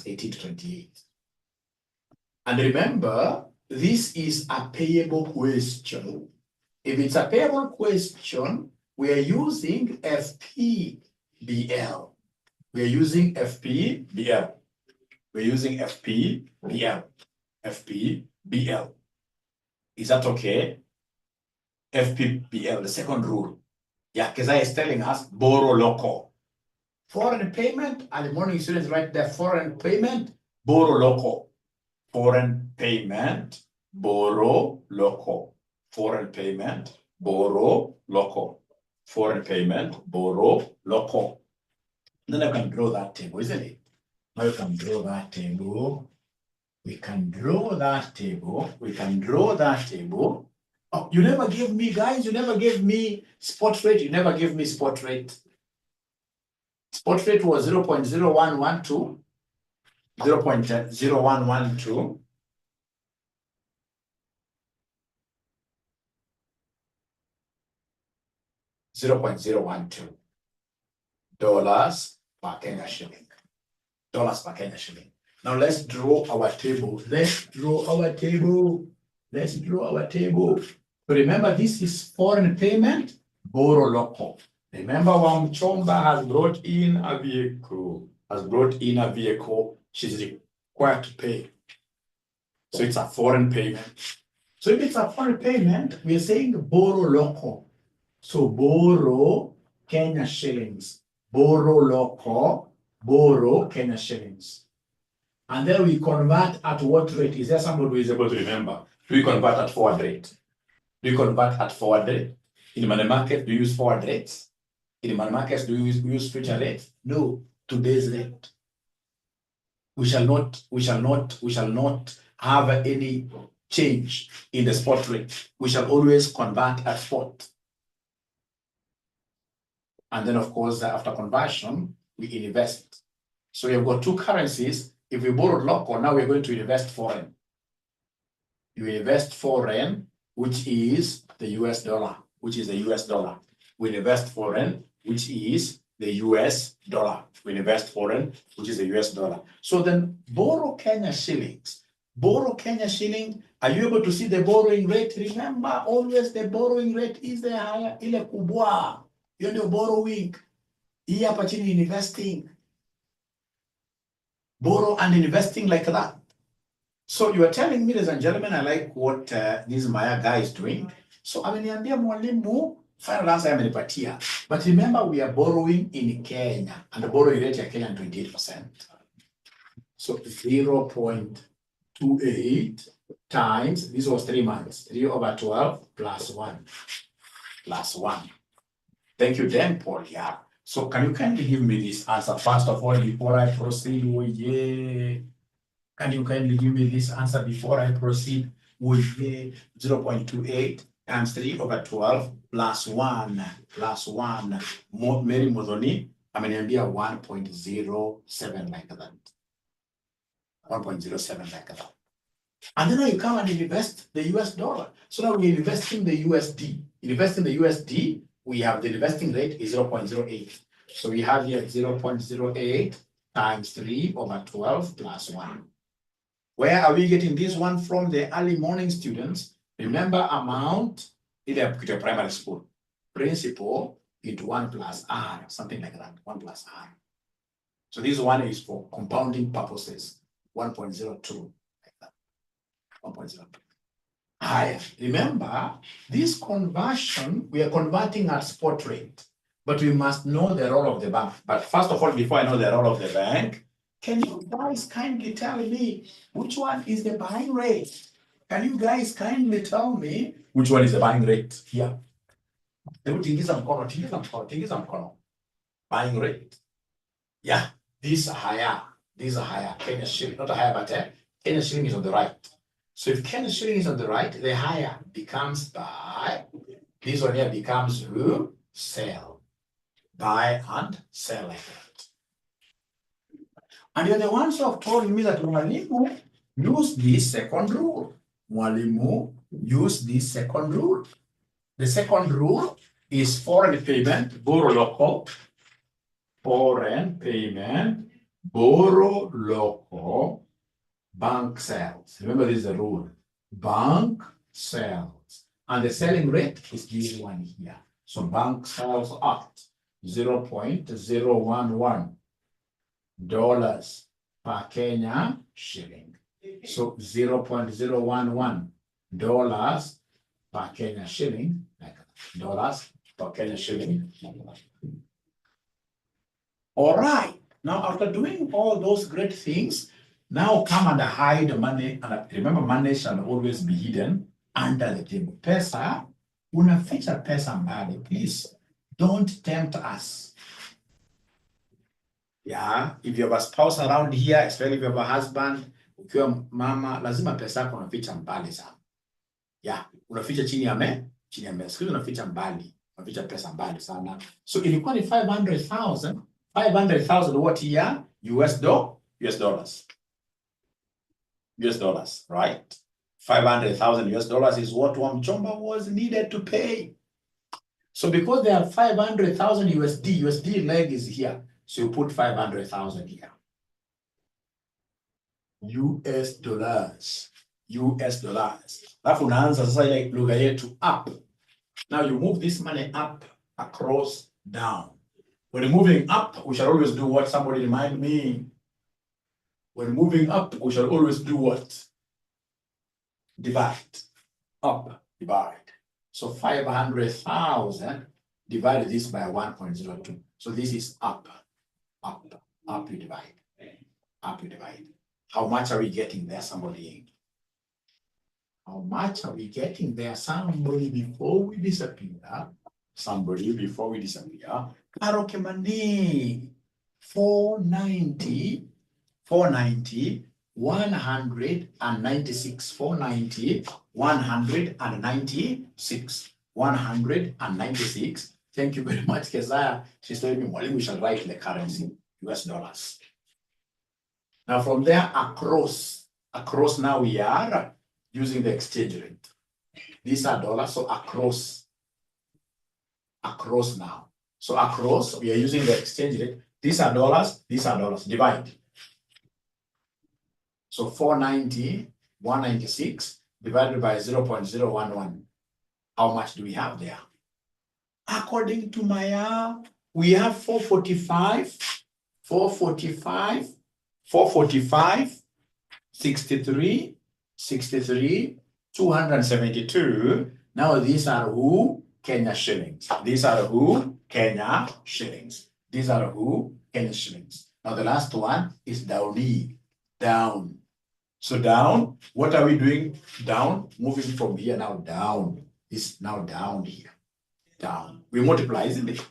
18 to 28. And remember, this is a payable question. If it's a payable question, we are using FPBL. FPBL. Is that okay? FPBL, the second rule. Yeah, Kezai is telling us borrow local. Foreign payment, and the morning students write there, foreign payment, borrow local. Foreign payment, borrow local. Foreign payment, borrow local. Foreign payment, borrow local. Then I can draw that table, isn't it? Now you can draw that table. We can draw that table. Oh, you never gave me, guys, you never gave me spot rate. Spot rate was 0.0112. 0.0112. Dollars per Kenya shilling. Now let's draw our table. So remember, this is foreign payment, borrow local. Remember, Wamchomba has brought in a vehicle. She's required to pay. So it's a foreign payment. So if it's a foreign payment, we're saying borrow local. So borrow Kenya shillings. Borrow local, borrow Kenya shillings. And then we convert at what rate? Is there somebody who is able to remember? Do we convert at forward rate? In money market, do you use forward rates? In money markets, do you use future rates? No, today's rate. We shall not have any change in the spot rate. We shall always convert at spot. And then, of course, after conversion, we invest. So you've got two currencies. If we borrowed local, now we're going to invest foreign. You invest foreign, which is the US dollar. We invest foreign, which is the US dollar. So then borrow Kenya shillings. Are you able to see the borrowing rate? Remember, always the borrowing rate is the higher, ile kubwa. You're the borrowing. Hii hapa chini investing. Borrow and investing like that. So you are telling me, ladies and gentlemen, I like what this Maya guy is doing. So ameniambia mwalimu, final answer amenipatia. But remember, we are borrowing in Kenya, and the borrowing rate in Kenya is 28%. So 0.28 times, this was 3 months, 3/12 plus 1. Thank you, Dan Paul. Yeah. So can you kindly give me this answer first of all before I proceed? Oh, yeah. Can you kindly give me this answer before I proceed with the 0.28 times 3 over 12 plus 1 plus 1. Mary Modoni, ameniambia 1.07 like that. 1.07 like that. And then you come and invest the US dollar. So now we're investing the USD. Investing the USD, we have the investing rate is 0.08. So we have here 0.08 times 3 over 12 plus 1. Where are we getting this one from? The early morning students. Remember amount, either put your primary school. Principal into 1 plus R, something like that, 1 plus R. So this one is for compounding purposes, 1.02, like that, 1.02. Remember, this conversion, we are converting at spot rate, but we must know the role of the bank. But first of all, before I know the role of the bank, can you guys kindly tell me which one is the buying rate? Can you guys kindly tell me which one is the buying rate? Yeah. Tingiza mkono. Buying rate. Yeah, these are higher. These are higher. Kenya shilling, not a higher, but Kenya shilling is on the right. So if Kenya shilling is on the right, the higher becomes buy. This one here becomes who? Sell. Buy and sell like that. And you're the ones who have told me that Mwalimu, use this second rule. Mwalimu, use this second rule. The second rule is foreign payment, borrow local. Foreign payment, borrow local, bank sales. Remember, this is the rule. Bank sales. And the selling rate is this one here. So bank sales at 0.011 dollars per Kenya shilling. So 0.011 dollars per Kenya shilling, like dollars per Kenya shilling. All right. Now, after doing all those great things, now come and hide money. And remember, money shall always be hidden under the table. Pesa, unaficha pesa mbali. Please don't tempt us. Yeah, if you have a spouse around here, especially if you have a husband, ukiwa mama, lazima pesa yako unaficha mbali sana. Yeah, unaficha chini ya meza. Siku unaficha mbali, unaficha pesa mbali sana. So ilikuwa ni 500,000. 500,000 what year? US dollars. US dollars, right? 500,000 US dollars is what Wamchomba was needed to pay. So because they have 500,000 USD leg is here. So you put 500,000 here. US dollars. Alafu unaanza sasa ile lugha yetu up. Now you move this money up, across, down. When moving up, we shall always do what? Somebody remind me. When moving up, we shall always do what? Divide. Up, divide. So 500,000, divide this by 1.02. So this is up, you divide. Up, you divide. How much are we getting there, somebody? How much are we getting there, somebody, before we disappear? Somebody, before we disappear. Karokemani, 490, 196, 490, 196, 196. Thank you very much, Keziah. She's telling me, Mwalimu, we shall write the currency, US dollars. Now from there, across now we are using the exchange rate. These are dollars, so across now. So across, we are using the exchange rate. These are dollars, divide. So 490, 196 divided by 0.011. How much do we have there? According to Maya, we have 445, 63, 272. Now these are who? Kenya shillings. These are who? Kenya shillings. These are who? Kenya shillings. Now the last one is downy. Down. So down, what are we doing? Down, moving from here now down. It's now down here. Down. We multiply, isn't it?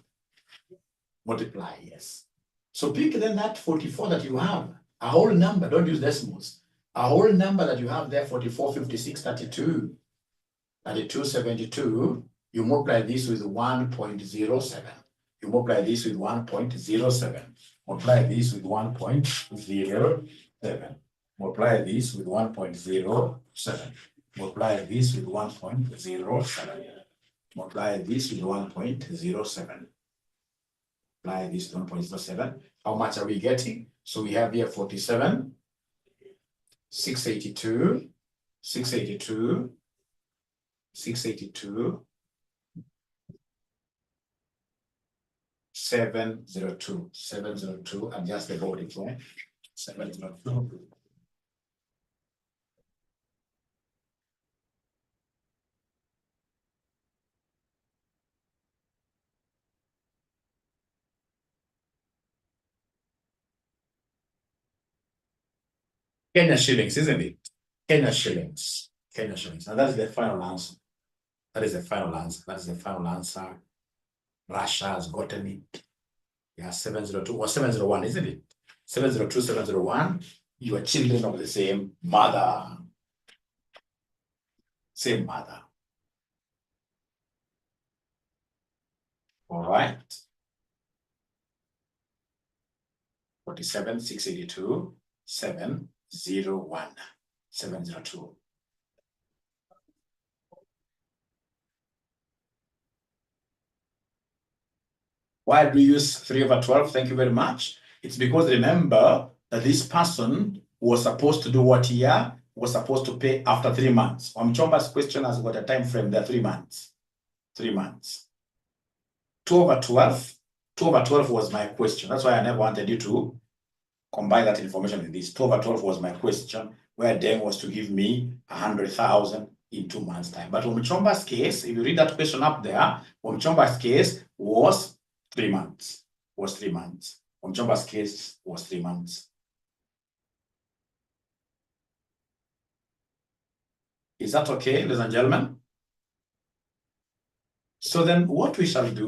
Multiply, yes. So pick then that 44 that you have. A whole number, don't use decimals. A whole number that you have there, 44, 56, 32, 32, 72, you multiply this with 1.07. You multiply this with 1.07. Multiply this with 1.07. Multiply this with 1.07. Multiply this with 1.07. Multiply this with 1.07. Multiply this with 1.07. How much are we getting? So we have here 47, 682, 682, 682, 702, 702, and just the vote again. 702. Kenya shillings, isn't it? Kenya shillings. Kenya shillings. Now that's the final answer. That is the final answer. That is the final answer. Russia has gotten it. Yeah, 702 or 701, isn't it? 702, 701. You are children of the same mother. Same mother. All right. 47, 682, 701, 702. Why do we use 3/12? Thank you very much. It's because remember that this person was supposed to do what here? Was supposed to pay after 3 months. Wamchomba's question has got a time frame there, 3 months. 3 months. 2/12. 2/12 was my question. That's why I never wanted you to combine that information with this. 2/12 was my question, where Deng was to give me 100,000 in 2 months' time. But Wamchomba's case, if you read that question up there, Wamchomba's case was 3 months. Was 3 months. Wamchomba's case was 3 months. Is that okay, ladies and gentlemen? So then what we shall do